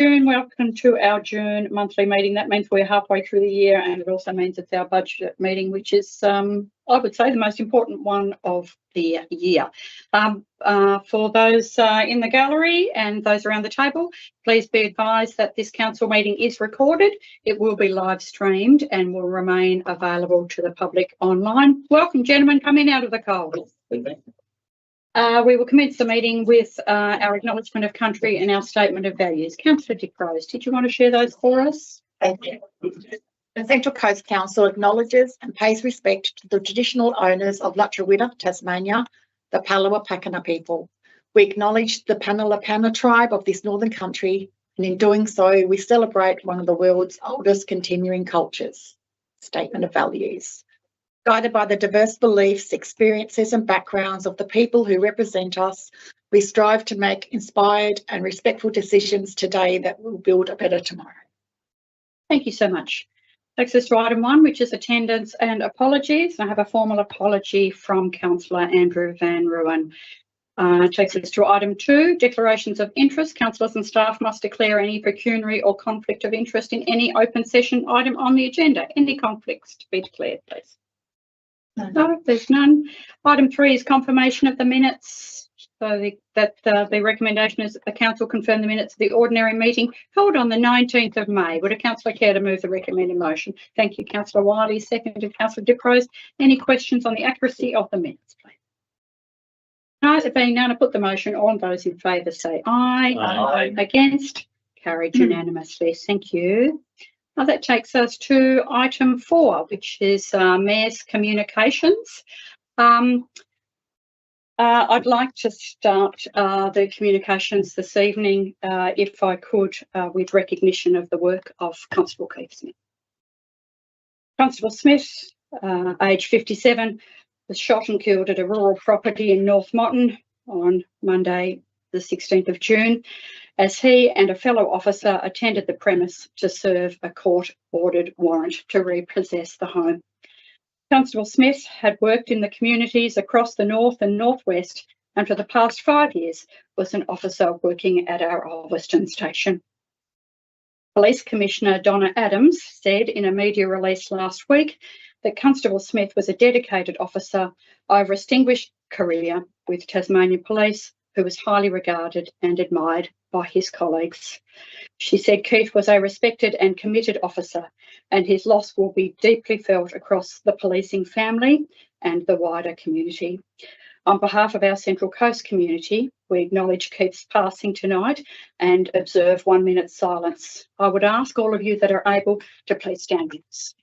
June. Welcome to our June monthly meeting. That means we're halfway through the year, and it also means it's our budget meeting, which is, I would say, the most important one of the year. For those in the gallery and those around the table, please be advised that this council meeting is recorded. It will be live streamed and will remain available to the public online. Welcome, gentlemen, come in out of the cold. We will commence the meeting with our acknowledgement of country and our statement of values. Councillor Dick Rose, did you want to share those for us? Thank you. The Central Coast Council acknowledges and pays respect to the traditional owners of Lutruwita, Tasmania, the Palawa Pakana people. We acknowledge the Panalapana tribe of this northern country, and in doing so, we celebrate one of the world's oldest continuing cultures. Statement of values. Guided by the diverse beliefs, experiences and backgrounds of the people who represent us, we strive to make inspired and respectful decisions today that will build a better tomorrow. Thank you so much. Takes us to item 1, which is attendance and apologies. I have a formal apology from Councillor Andrew Van Rooyen. Takes us to item 2, declarations of interest. Councillors and staff must declare any pecuniary or conflict of interest in any open session item on the agenda. Any conflicts to be declared, please? No, there's none. Item 3 is confirmation of the minutes. So the recommendation is that the council confirm the minutes of the ordinary meeting held on the 19th of May. Would a councillor care to move the recommended motion? Thank you, Councillor Wiley. Seconded, Councillor Dick Rose. Any questions on the accuracy of the minutes, please? No, there being none, I put the motion. All those in favour say aye. Aye. Against? Carried unanimously. Thank you. Now that takes us to item 4, which is Mayor's communications. I'd like to start the communications this evening, if I could, with recognition of the work of Constable Keith Smith. Constable Smith, aged 57, was shot and killed at a rural property in North Motton on Monday, the 16th of June, as he and a fellow officer attended the premise to serve a court-ordered warrant to repossess the home. Constable Smith had worked in the communities across the north and northwest, and for the past 5 years was an officer working at our Ulverston station. Police Commissioner Donna Adams said in a media release last week that Constable Smith was a dedicated officer over a distinguished career with Tasmanian Police, who was highly regarded and admired by his colleagues. She said Keith was a respected and committed officer, and his loss will be deeply felt across the policing family and the wider community. On behalf of our Central Coast community, we acknowledge Keith's passing tonight and observe 1 minute's silence. I would ask all of you that are able to please stand with us.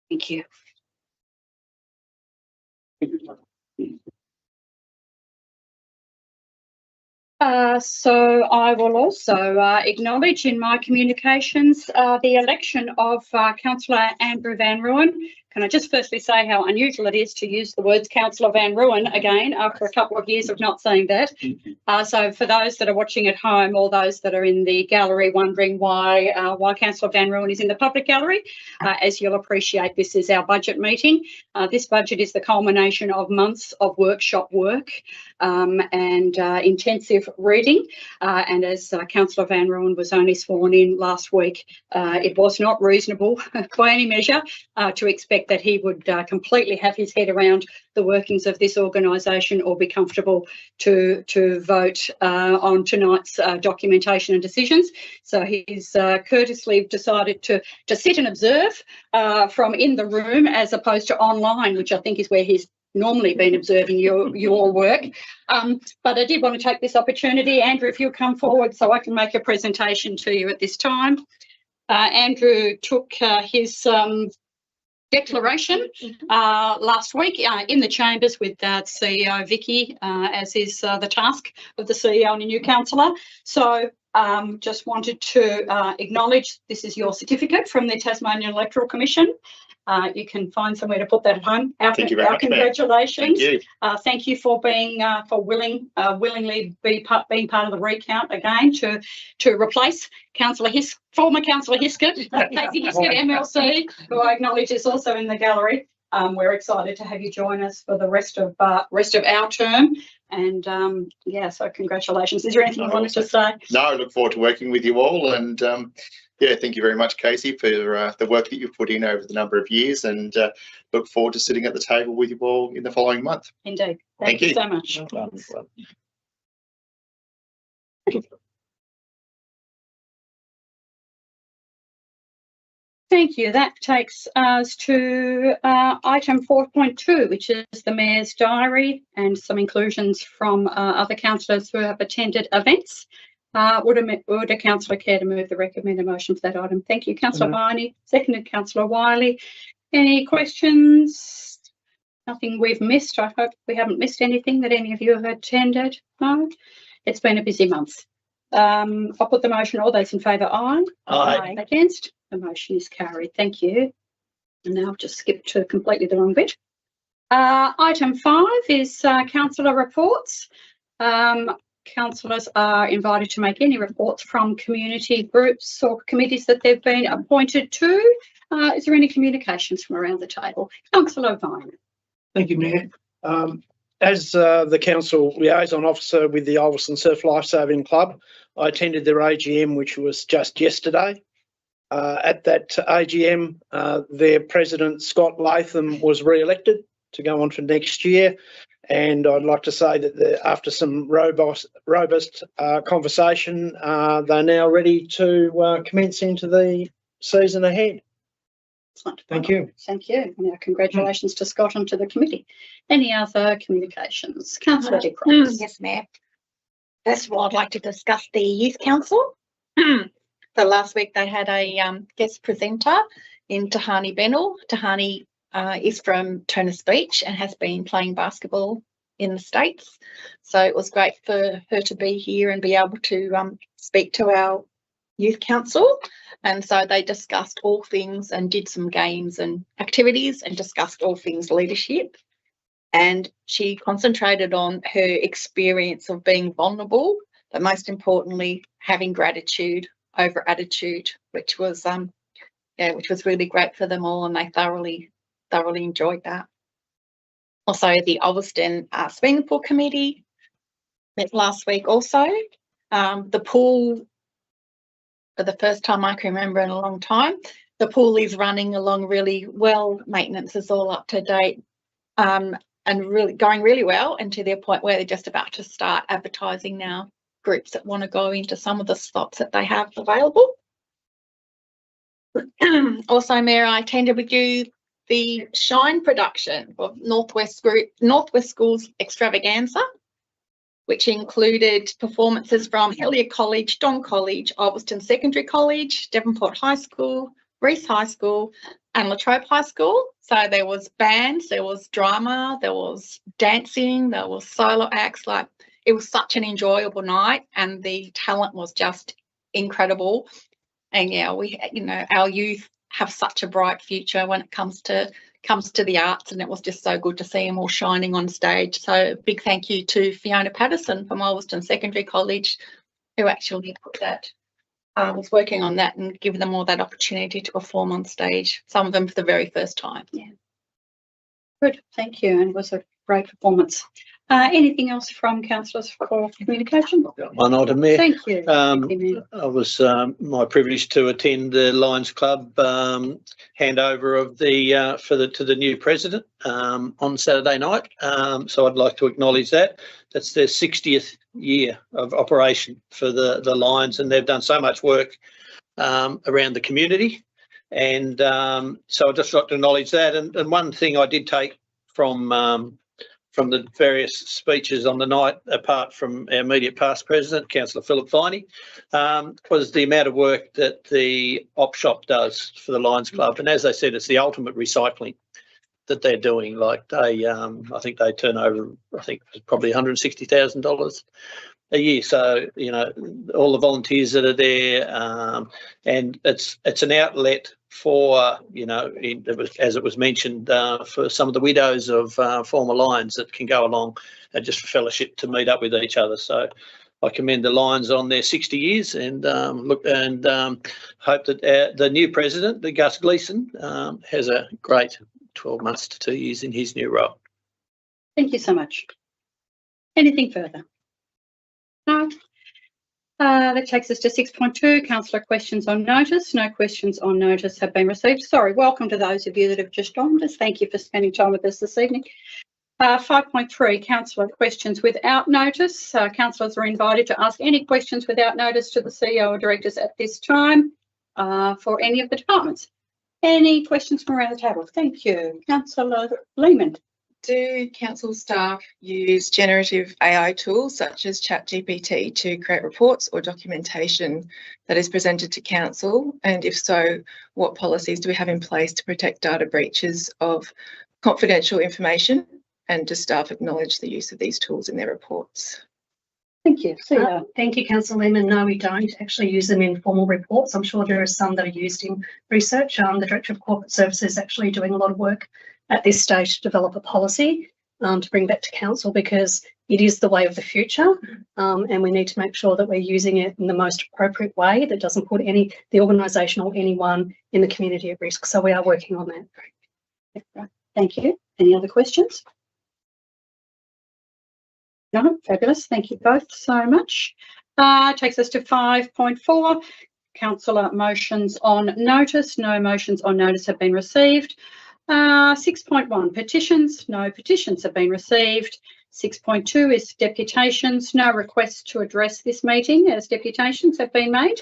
Thank you. So I will also acknowledge in my communications the election of Councillor Andrew Van Rooyen. Can I just firstly say how unusual it is to use the words Councillor Van Rooyen again after a couple of years of not saying that. So for those that are watching at home or those that are in the gallery wondering why Councillor Van Rooyen is in the public gallery, as you'll appreciate, this is our budget meeting. This budget is the culmination of months of workshop work and intensive reading. And as Councillor Van Rooyen was only sworn in last week, it was not reasonable by any measure to expect that he would completely have his head around the workings of this organisation or be comfortable to vote on tonight's documentation and decisions. So he's courteously decided to sit and observe from in the room as opposed to online, which I think is where he's normally been observing your work. But I did want to take this opportunity, Andrew, if you'll come forward so I can make a presentation to you at this time. Andrew took his declaration last week in the chambers with CEO Vicky, as is the task of the CEO and a new councillor. So just wanted to acknowledge this is your certificate from the Tasmanian Electoral Commission. You can find somewhere to put that at home. Thank you very much, congratulations. Thank you. Thank you for being willingly being part of the recount again to replace former Councillor Hiskett, Casey Hiskett MLC, who I acknowledge is also in the gallery. We're excited to have you join us for the rest of our term. And yeah, so congratulations. Is there anything you wanted to say? No, I look forward to working with you all, and yeah, thank you very much, Casey, for the work that you've put in over the number of years, and look forward to sitting at the table with you all in the following month. Indeed. Thank you so much. Thank you. That takes us to item 4.2, which is the Mayor's Diary and some inclusions from other councillors who have attended events. Would a councillor care to move the recommended motion for that item? Thank you, Councillor Viney. Seconded, Councillor Wiley. Any questions? Nothing we've missed. I hope we haven't missed anything that any of you have attended. No? It's been a busy month. I'll put the motion. All those in favour, aye. Aye. Against? The motion is carried. Thank you. And now I've just skipped to completely the wrong bit. Item 5 is councillor reports. Councillors are invited to make any reports from community groups or committees that they've been appointed to. Is there any communications from around the table? Councillor Vine. Thank you, Mayor. As the council liaison officer with the Ulverstone Surf Lifesaving Club, I attended their AGM, which was just yesterday. At that AGM, their president, Scott Latham, was re-elected to go on for next year. And I'd like to say that after some robust conversation, they're now ready to commence into the season ahead. Excellent. Thank you. Thank you. Now, congratulations to Scott and to the committee. Any other communications? Councillor Dick Ross. Yes, Mayor. First of all, I'd like to discuss the Youth Council. So last week they had a guest presenter in Tahani Bennell. Tahani is from Turners Beach and has been playing basketball in the States. So it was great for her to be here and be able to speak to our Youth Council. And so they discussed all things and did some games and activities and discussed all things leadership. And she concentrated on her experience of being vulnerable, but most importantly, having gratitude over attitude, which was really great for them all, and they thoroughly enjoyed that. Also, the Ulverstone Swimming Pool Committee met last week also. The pool, for the first time I can remember in a long time, the pool is running along really well. Maintenance is all up to date and really going really well, and to the point where they're just about to start advertising now, groups that want to go into some of the slots that they have available. Also, Mayor, I attended with you the Shine production of Northwest Schools Extravaganza, which included performances from Helier College, Don College, Ulverstone Secondary College, Devonport High School, Reese High School and Latrobe High School. So there was bands, there was drama, there was dancing, there was solo acts. Like, it was such an enjoyable night and the talent was just incredible. And yeah, our youth have such a bright future when it comes to the arts, and it was just so good to see them all shining on stage. So big thank you to Fiona Patterson from Ulverstone Secondary College, who actually was working on that and giving them all that opportunity to perform on stage, some of them for the very first time. Yeah. Good, thank you, and it was a great performance. Anything else from councillors for communication? One item, Mayor. Thank you. I was my privilege to attend the Lions Club handover of to the new president on Saturday night. So I'd like to acknowledge that. That's their 60th year of operation for the Lions, and they've done so much work around the community. And so I'd just like to acknowledge that. And one thing I did take from the various speeches on the night, apart from our immediate past president, Councillor Philip Viney, was the amount of work that the op shop does for the Lions Club. And as they said, it's the ultimate recycling that they're doing. Like they, I think they turn over, I think probably $160,000 a year. So, you know, all the volunteers that are there, and it's an outlet for, you know, as it was mentioned, for some of the widows of former Lions that can go along and just for fellowship to meet up with each other. So I commend the Lions on their 60 years and hope that the new president, the Gus Gleeson, has a great 12 months to 2 years in his new role. Thank you so much. Anything further? No. That takes us to 6.2, councillor questions on notice. No questions on notice have been received. Sorry, welcome to those of you that have just joined us. Thank you for spending time with us this evening. 5.3, councillor questions without notice. Councillors are invited to ask any questions without notice to the CEO or directors at this time for any of the departments. Any questions from around the table? Thank you. Councillor Lehman. Do council staff use generative AI tools such as ChatGPT to create reports or documentation that is presented to council? And if so, what policies do we have in place to protect data breaches of confidential information? And do staff acknowledge the use of these tools in their reports? Thank you. Thank you, Councillor Lehman. No, we don't actually use them in formal reports. I'm sure there are some that are used in research. The Director of Corporate Services is actually doing a lot of work at this stage to develop a policy to bring back to council, because it is the way of the future, and we need to make sure that we're using it in the most appropriate way that doesn't put the organisation or anyone in the community at risk. So we are working on that. Thank you. Any other questions? No, fabulous. Thank you both so much. Takes us to 5.4. Councillor motions on notice. No motions on notice have been received. 6.1, petitions. No petitions have been received. 6.2 is deputations. No requests to address this meeting as deputations have been made.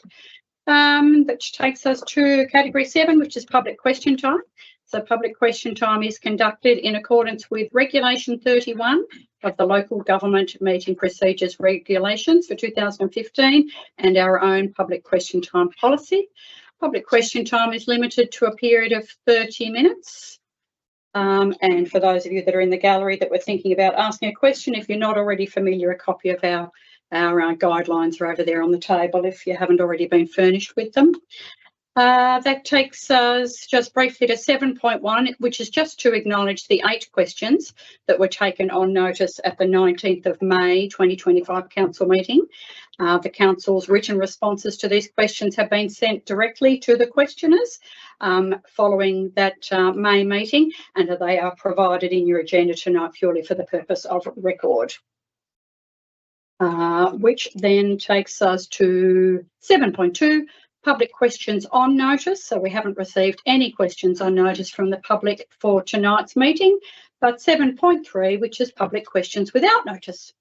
That takes us to category 7, which is public question time. So public question time is conducted in accordance with Regulation 31 of the Local Government Meeting Procedures Regulations for 2015 and our own public question time policy. Public question time is limited to a period of 30 minutes. And for those of you that are in the gallery that were thinking about asking a question, if you're not already familiar, a copy of our guidelines are over there on the table if you haven't already been furnished with them. That takes us just briefly to 7.1, which is just to acknowledge the 8 questions that were taken on notice at the 19th of May 2025 council meeting. The council's written responses to these questions have been sent directly to the questioners following that May meeting, and they are provided in your agenda tonight purely for the purpose of record. Which then takes us to 7.2. Public questions on notice. So we haven't received any questions on notice from the public for tonight's meeting, but 7.3, which is public questions without notice.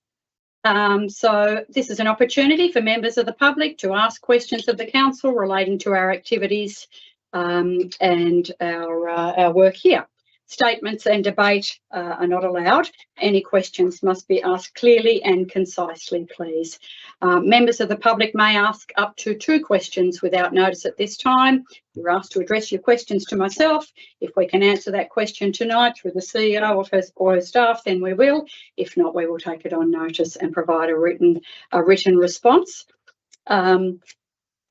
So this is an opportunity for members of the public to ask questions of the council relating to our activities and our work here. Statements and debate are not allowed. Any questions must be asked clearly and concisely, please. Members of the public may ask up to 2 questions without notice at this time. You're asked to address your questions to myself. If we can answer that question tonight through the CEO or her staff, then we will. If not, we will take it on notice and provide a written response.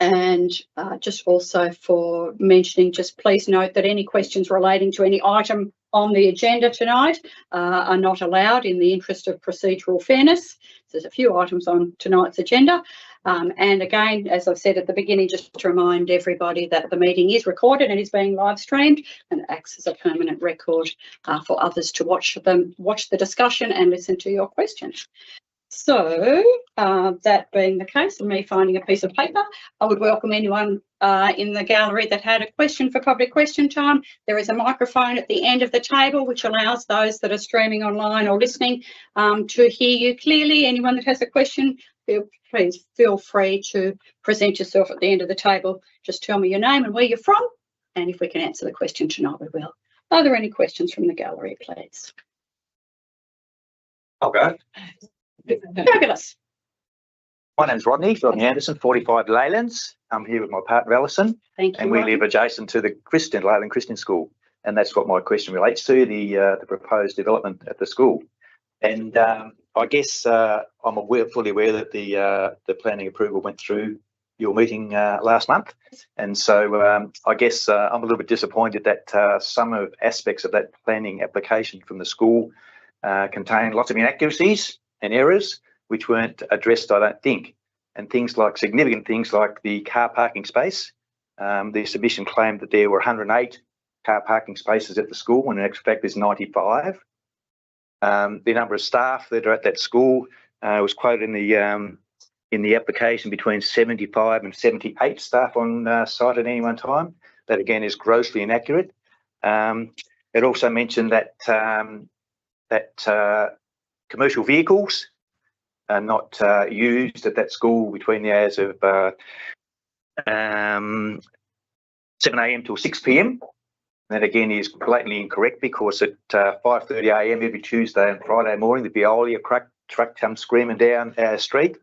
And just also for mentioning, just please note that any questions relating to any item on the agenda tonight are not allowed in the interest of procedural fairness. There's a few items on tonight's agenda. And again, as I've said at the beginning, just to remind everybody that the meeting is recorded and is being live streamed and acts as a permanent record for others to watch the discussion and listen to your questions. So that being the case and me finding a piece of paper, I would welcome anyone in the gallery that had a question for public question time. There is a microphone at the end of the table which allows those that are streaming online or listening to hear you clearly. Anyone that has a question, please feel free to present yourself at the end of the table. Just tell me your name and where you're from, and if we can answer the question tonight, we will. Are there any questions from the gallery, please? I'll go. Fabulous. My name's Rodney Anderson, 45 Leylands. I'm here with my partner Alison, Thank you. and we Rodney. live adjacent to the Leyland Christian School, and that's what my question relates to, the proposed development at the school. And I guess I'm fully aware that the planning approval went through your meeting last month, and so I guess I'm a little bit disappointed that some of aspects of that planning application from the school contain lots of inaccuracies and errors which weren't addressed, I don't think, and significant things like the car parking space. The submission claimed that there were 108 car parking spaces at the school, when in actual fact there's 95. The number of staff that are at that school was quoted in the application between 75 and 78 staff on site at any one time. That again is grossly inaccurate. It also mentioned that commercial vehicles are not used at that school between the hours of 7 a.m. till 6 p.m. That again is blatantly incorrect, because at 5:30 a.m. every Tuesday and Friday morning, the Veolia truck comes screaming down our street,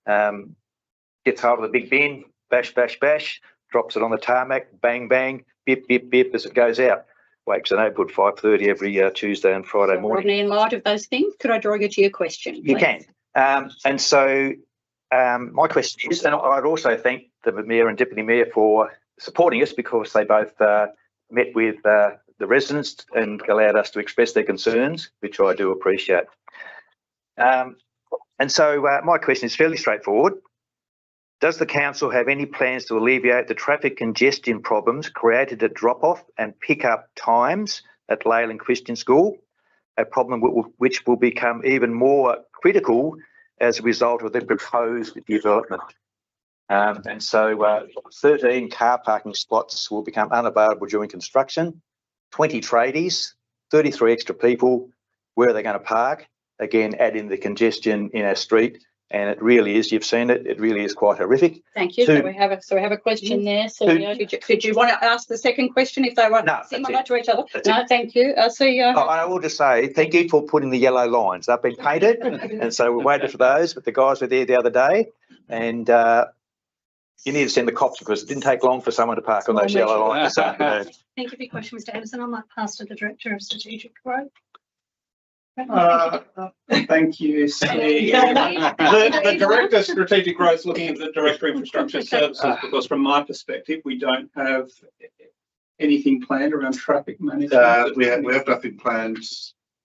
gets hold of the big bin, bash, bash, bash, drops it on the tarmac, bang, bang, bip, bip, bip as it goes out. Wakes an output 5:30 every Tuesday and Friday morning. Rodney, in light of those things, could I draw you to your question, please? You can. And so my question is, and I'd also thank the Mayor and Deputy Mayor for supporting us, because they both met with the residents and allowed us to express their concerns, which I do appreciate. And so my question is fairly straightforward. Does the council have any plans to alleviate the traffic congestion problems created at drop-off and pick-up times at Leyland Christian School, a problem which will become even more critical as a result of the proposed development? And so 13 car parking spots will become unavailable during construction, 20 tradies, 33 extra people. Where are they going to park? Again, add in the congestion in our street, and it really is, you've seen it, it really is quite horrific. Thank you. So we have a question there. So did you want to ask the second question if they were similar to each other? No, thank you. I will just say thank you for putting the yellow lines. They've been painted, and so we're waiting for those, but the guys were there the other day, and you need to send the cops, because it didn't take long for someone to park on those yellow lines this afternoon. Thank you for your question, Mr. Anderson. I might pass to the Director of Strategic Growth. Thank you, Steve. The Director of Strategic Growth is looking at the Director of Infrastructure Services, because from my perspective, we don't have anything planned around traffic management. We have nothing planned.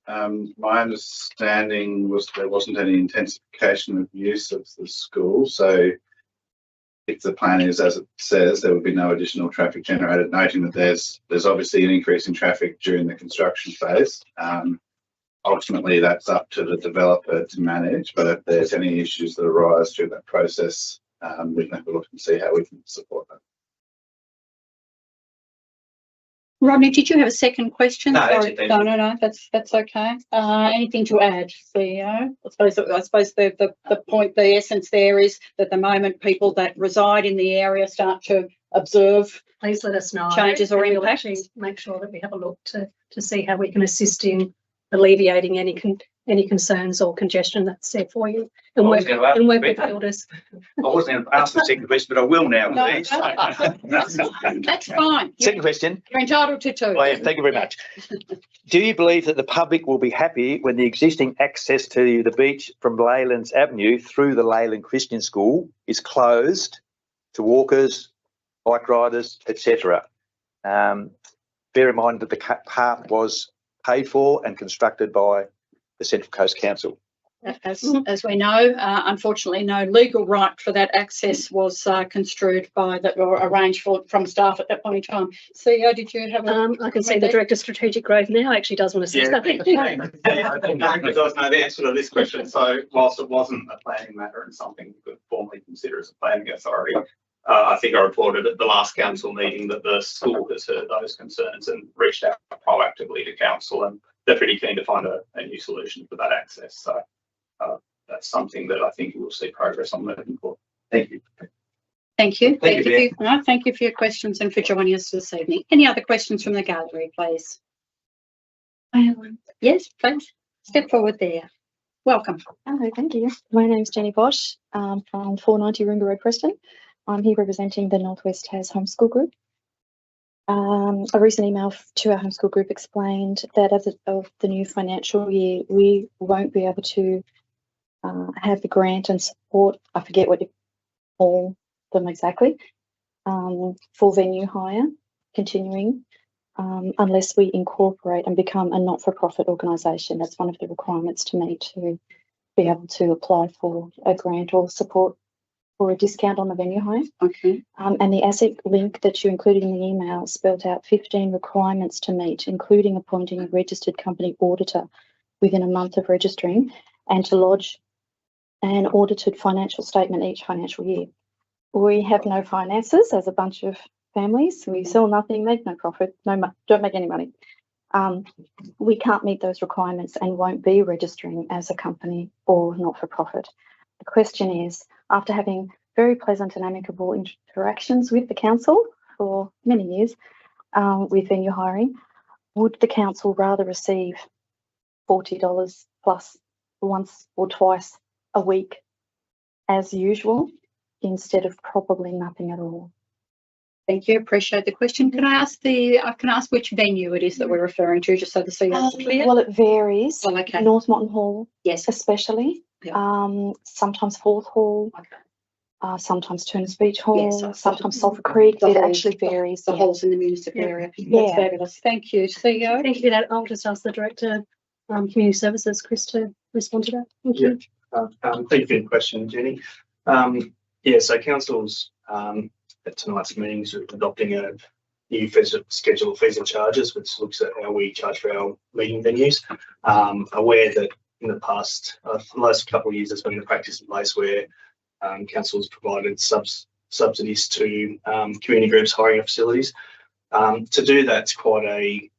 My understanding was there wasn't any intensification of use of the school, so if the plan is as it says, there would be no additional traffic generated, noting that there's obviously an increase in traffic during the construction phase. Ultimately, that's up to the developer to manage, but if there's any issues that arise through that process, we can have a look and see how we can support that. Rodney, did you have a second question? No, Sorry. No, that's okay. Anything to add, CEO? I suppose the point, the essence there is that the moment people that reside in the area start to observe, please let us know changes or and we'll impacts. actually make sure that we have a look to see how we can assist in alleviating any concerns or congestion that's there for you, and work with builders. I wasn't going to ask the second question, but I will now, please. That's fine. Second question. You're entitled to two. Oh, yeah, thank you very much. Do you believe that the public will be happy when the existing access to the beach from Leylands Avenue through the Leyland Christian School is closed to walkers, bike riders, etc.? Bear in mind that the path was paid for and constructed by the Central Coast Council. As we know, unfortunately, no legal right for that access was construed by that or arranged for from staff at that point in time. CEO, did you have a I can see the Director of Strategic Growth now actually does want to say something. I think Director does know the answer to this question. So whilst it wasn't a planning matter and something we could formally consider as a planning authority, I think I reported at the last council meeting that the school has heard those concerns and reached out proactively to council, and they're pretty keen to find a new solution for that access. So that's something that I think we'll see progress on moving forward. Thank you. Thank you. Thank you. Thank you for your questions and for joining us this evening. Any other questions from the gallery, please? Yes, please. Step forward there. Welcome. Hello, thank you. My name's Jenny Bosch from 490 Roomba Road, Preston. I'm here representing the Northwest Tas Homeschool Group. A recent email to our homeschool group explained that as of the new financial year, we won't be able to have the grant and support, I forget what you call them exactly, for venue hire continuing, unless we incorporate and become a not-for-profit organisation. That's one of the requirements to me to be able to apply for a grant or support for a discount on the venue hire. Okay. And the asset link that you included in the email spelled out 15 requirements to meet, including appointing a registered company auditor within a month of registering and to lodge an audited financial statement each financial year. We have no finances as a bunch of families. We sell nothing, make no profit, don't make any money. We can't meet those requirements and won't be registering as a company or not-for-profit. The question is, after having very pleasant and amicable interactions with the council for many years with venue hiring, would the council rather receive $40 plus once or twice a week as usual instead of probably nothing at all? Thank you. Appreciate the question. Can I ask which venue it is that we're referring to, just so the CEO is clear? Well, it varies. Oh, okay. North Mountain Hall, Yes. especially. Yeah. Sometimes Fourth Hall. Okay. Sometimes Turners Beach Hall. Yes, sometimes Sulphur Creek. The It whole- actually varies. The yeah. halls in the municipal Yeah. area. That's Yeah. fabulous. Thank you. CEO. Thank you for that. I'll just ask the Director, Community Services, Chris, to respond to that. Thank you. Thank you for your question, Jenny. So council's at tonight's meetings are adopting a new schedule of fees and charges, which looks at how we charge for our meeting venues. Aware that in the past, the last couple of years, there's been a practice in place where council's provided subsidies to community groups hiring of facilities. To do that's quite a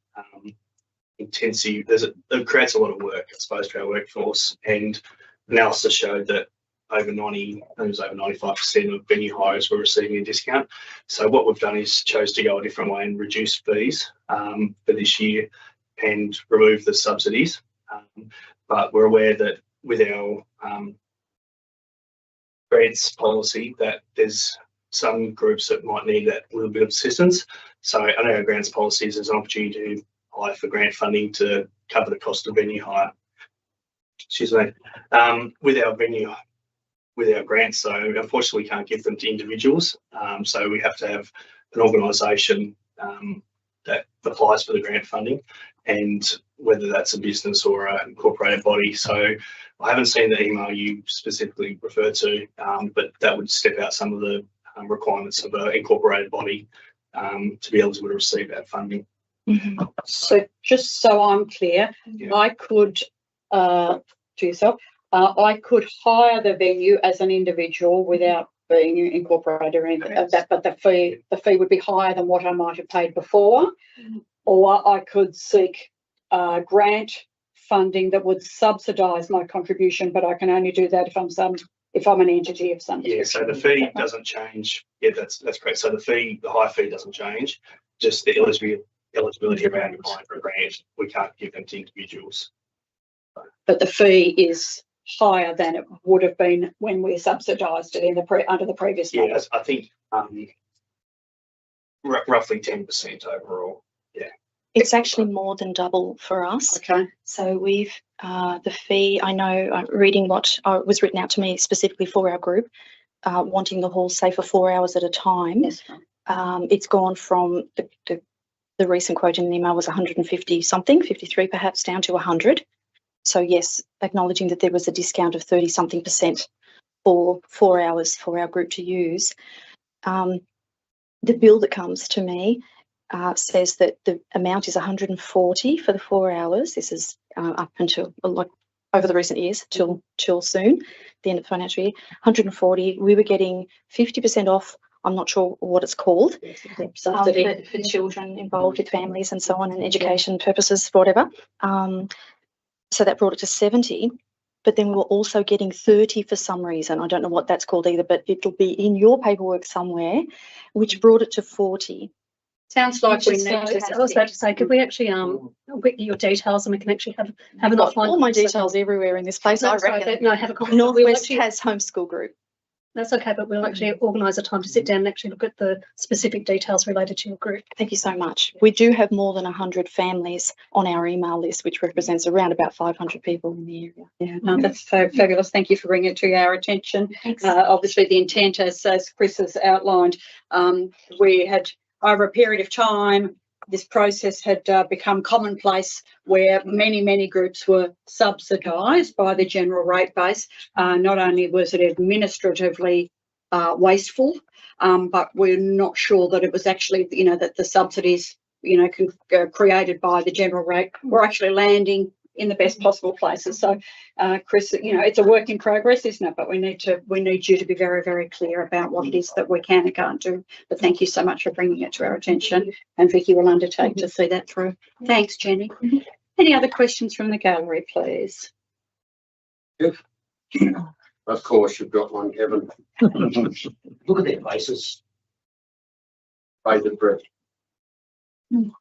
intensive. It creates a lot of work, I suppose, for our workforce, and analysis showed that over 95% of venue hires were receiving a discount. So what we've done is chose to go a different way and reduce fees for this year and remove the subsidies. But we're aware that with our grants policy that there's some groups that might need that little bit of assistance. So I know our grants policies there's an opportunity to apply for grant funding to cover the cost of venue hire. Excuse me. With our grants, so unfortunately we can't give them to individuals. So we have to have an organisation that applies for the grant funding, and whether that's a business or an incorporated body. So I haven't seen the email you specifically referred to, but that would step out some of the requirements of an incorporated body to be eligible to receive that funding. Mm-hmm. So just so I'm clear, Yeah. I could, to yourself, I could hire the venue as an individual without being incorporated or anything of that, but the fee would be higher than what I might have paid before, or I could seek grant funding that would subsidise my contribution, but I can only do that if I'm an entity of some. Yeah, so the fee doesn't change. Yeah, that's correct. So the high fee doesn't change. Just the eligibility around applying for a grant, we can't give them to individuals. But the fee is higher than it would have been when we subsidised it under the previous model. Yeah, I think roughly 10% overall. Yeah. It's actually more than double for us. Okay. So we've, the fee, I know, reading what was written out to me specifically for our group, wanting the hall say for 4 hours at a time. Yes. It's gone from the recent quote in the email was 150 something, 53 perhaps, down to 100. So yes, acknowledging that there was a discount of 30 something % for 4 hours for our group to use. The bill that comes to me says that the amount is 140 for the 4 hours. This is up until like over the recent years till soon, the end of the financial year. 140. We were getting 50% off. I'm not sure what it's called, for children involved with families and so on, and education purposes, whatever. So that brought it to 70. But then we were also getting 30 for some reason. I don't know what that's called either, but it'll be in your paperwork somewhere, which brought it to 40. Sounds like we Just, need to. I was about to say, could we actually get your details and we can actually have an offline? All my conversation? details everywhere in this place, I That's right, reckon. but no, have a conversation. Northwest has homeschool group. That's okay, but we'll actually organise a time to sit down and actually look at the specific details related to your group. Thank you so much. We do have more than 100 families on our email list, which represents around about 500 people in the area. Yeah, no, that's fabulous. Thank you for bringing it to our attention. Thanks. Obviously, the intent, as Chris has outlined, we had over a period of time, this process had become commonplace where many groups were subsidised by the general rate base. Not only was it administratively wasteful, but we're not sure that it was actually, that the subsidies, created by the general rate were actually landing in the best possible places. So, Chris, it's a work in progress, isn't it? But we need you to be very, very clear about what it is that we can and can't do. But thank you so much for bringing it to our attention, and Vicky will undertake to see that through. Thanks, Jenny. Any other questions from the gallery, please? Of course, you've got one, Kevin. Look at their faces. Bated breath. And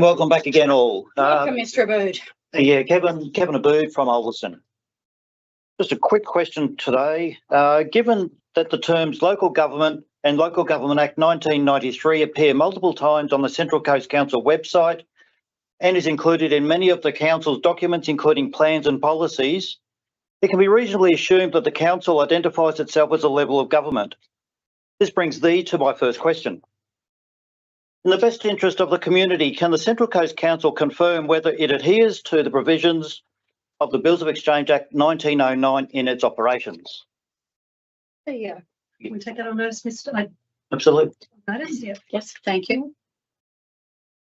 welcome back again, all. Welcome, Mr. Abood. Yeah, Kevin Abood from Alderson. Just a quick question today. Given that the terms local government and Local Government Act 1993 appear multiple times on the Central Coast Council website and is included in many of the council's documents, including plans and policies, it can be reasonably assumed that the council identifies itself as a level of government. This brings thee to my first question. In the best interest of the community, can the Central Coast Council confirm whether it adheres to the provisions of the Bills of Exchange Act 1909 in its operations? There you go. Can we take that on notice, Mr. Absolutely. Notice, yeah. Yes, thank you.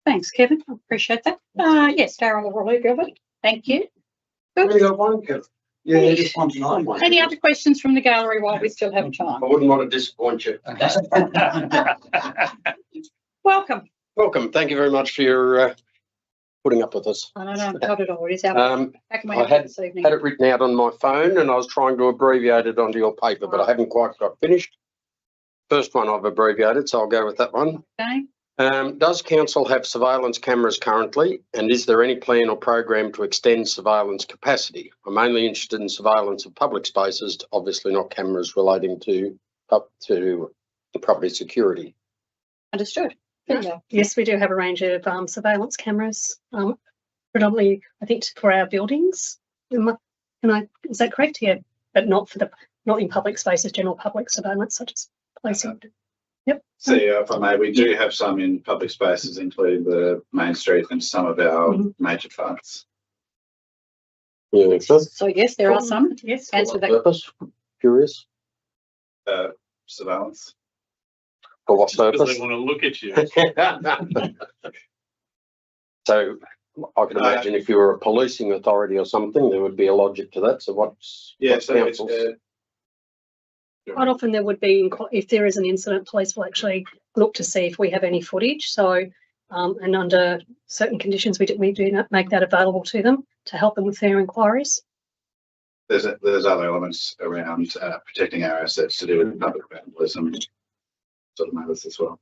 Thanks, Kevin. I appreciate that. Yes, Darryl will leave of it. Thank you. We got one, Kevin. Yeah, just one tonight. Any other questions from the gallery while we still have time? I wouldn't want to disappoint you. Welcome. Welcome. Thank you very much for your putting up with us. I don't know, not at all. It is our back of my I head had this evening. it written out on my phone and I was trying to abbreviate it onto your paper, but I haven't quite got finished. First one I've abbreviated, so I'll go with that one. Okay. Does council have surveillance cameras currently, and is there any plan or program to extend surveillance capacity? I'm only interested in surveillance of public spaces, obviously not cameras relating to the property security. Understood. Yes, we do have a range of surveillance cameras, predominantly, I think, for our buildings. Is that correct? Yeah, but not in public spaces, general public surveillance, such as placing. Yep. So yeah, if I may, we do have some in public spaces, including the main street and some of our major parks. Yeah, So yes, there are some. Yes. Answer that. purpose? Curious. Surveillance. For what Because purpose? they want to look at you. So I can imagine if you were a policing authority or something, there would be a logic to that. So what's council's? Quite often there would be, if there is an incident, police will actually look to see if we have any footage. So, and under certain conditions, we do not make that available to them to help them with their inquiries. There's other elements around protecting our assets to do with public vandalism, sort of matters as well.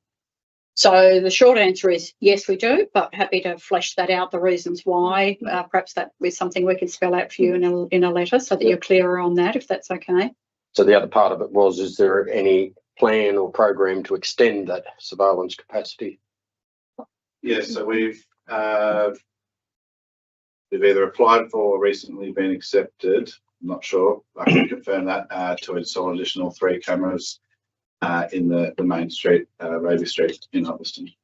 So the short answer is yes, we do, but happy to flesh that out, the reasons why. Perhaps that is something we can spell out for you in a letter so that you're clearer on that, if that's okay. So the other part of it was, is there any plan or program to extend that surveillance capacity? Yes, so we've either applied for or recently been accepted. I'm not sure. I can confirm that to install an additional 3 cameras in the main street, Raby Street in Hubbardston.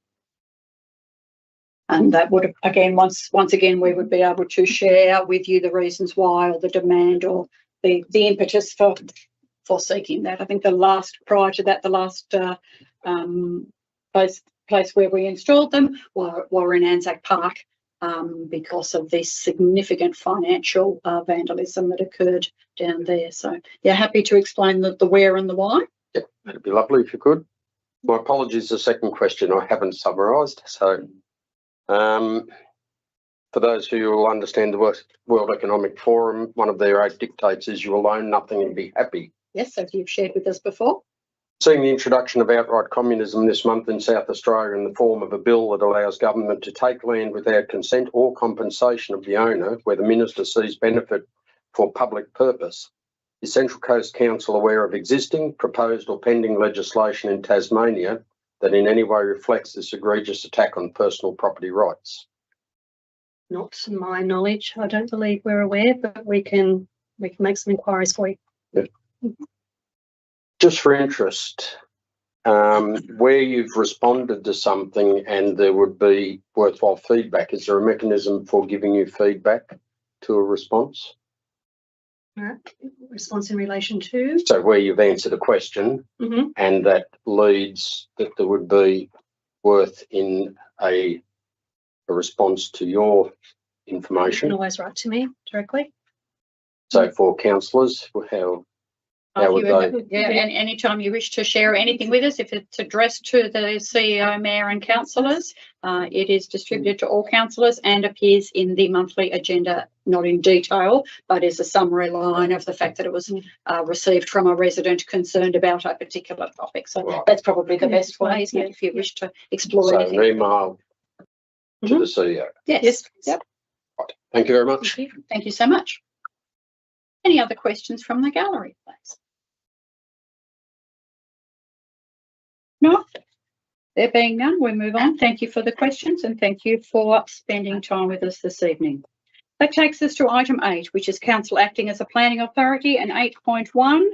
And that would, again, once again, we would be able to share with you the reasons why, or the demand, or the impetus for seeking that. I think prior to that, the last place where we installed them were in Anzac Park because of this significant financial vandalism that occurred down there. So, yeah, happy to explain the where and the why. Yeah, that'd be lovely if you could. My apologies, the second question I haven't summarised. So for those who will understand the World Economic Forum, one of their 8 dictates is you will own nothing and be happy. Yes, as you've shared with us before. Seeing the introduction of outright communism this month in South Australia in the form of a bill that allows government to take land without consent or compensation of the owner, where the minister sees benefit for public purpose, is Central Coast Council aware of existing, proposed or pending legislation in Tasmania that in any way reflects this egregious attack on personal property rights? Not to my knowledge. I don't believe we're aware, but we can make some inquiries for you. Just for interest, where you've responded to something and there would be worthwhile feedback, is there a mechanism for giving you feedback to a response? Response in relation to? So where you've answered a question and that leads that there would be worth in a response to your You can information. always write to me directly. So for councillors, how would they? Yeah, and anytime you wish to share anything with us, if it's addressed to the CEO, Mayor and councillors, it is distributed to all councillors and appears in the monthly agenda, not in detail, but is a summary line of the fact that it was received from a resident concerned about a particular topic. So Right. that's probably the best way, isn't it, if you wish to explore So anything. an email to the CEO. Yes. Yep. Right. Thank you very much. Thank you. Thank you so much. Any other questions from the gallery, please? No? There being none, we move on. Thank you for the questions and thank you for spending time with us this evening. That takes us to item 8, which is council acting as a planning authority, and 8.1.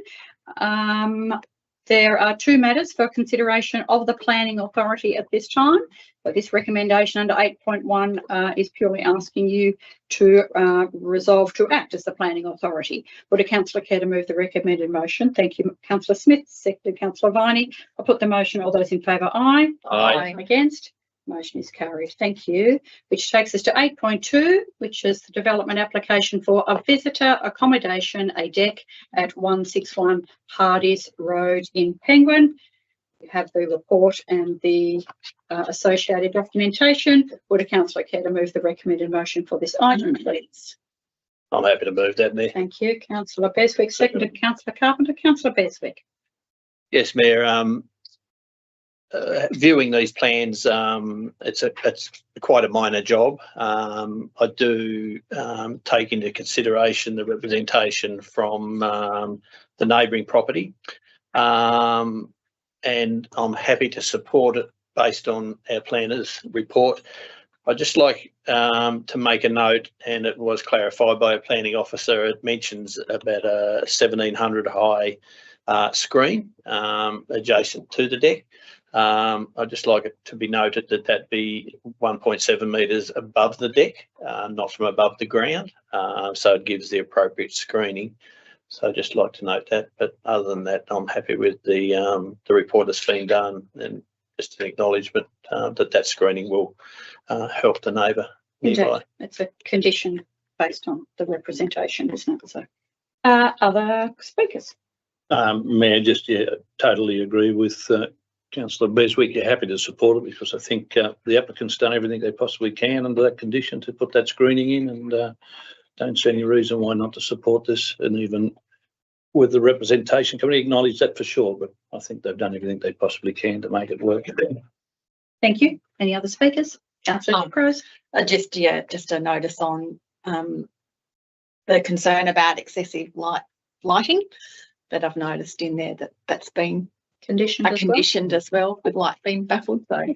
There are 2 matters for consideration of the planning authority at this time. But this recommendation under 8.1 is purely asking you to resolve to act as the planning authority. Would a councillor care to move the recommended motion? Thank you, Councillor Smith. Seconded, Councillor Viney. I'll put the motion. All those in favour, aye. Aye. Against? Motion is carried. Thank you. Which takes us to 8.2, which is the development application for a visitor accommodation, a deck at 161 Hardies Road in Penguin. You have the report and the associated documentation. Would a councillor care to move the recommended motion for this item, please? I'm happy to move that, Mayor. Thank you, Councillor Beswick. Seconded, Councillor Carpenter. Councillor Beswick. Yes, Mayor. Viewing these plans, it's quite a minor job. I do take into consideration the representation from the neighbouring property, and I'm happy to support it based on our planner's report. I'd just like to make a note, and it was clarified by a planning officer. It mentions about a 1700 high screen adjacent to the deck. I'd just like it to be noted that that be 1.7 metres above the deck, not from above the ground, so it gives the appropriate screening. So I'd just like to note that, but other than that, I'm happy with the report that's been done, and just an acknowledgement that screening will help the neighbour nearby. Indeed, it's a condition based on the representation, isn't it? So, other speakers? Mayor, just totally agree with Councillor Beswick. You're happy to support it because I think the applicant's done everything they possibly can under that condition to put that screening in, and don't see any reason why not to support this. And even with the representation committee, acknowledge that for sure, but I think they've done everything they possibly can to make it work. Thank you. Any other speakers? Councillor Crows? Just a notice on the concern about excessive lighting that I've noticed in there, that's been conditioned as well with light being baffled. So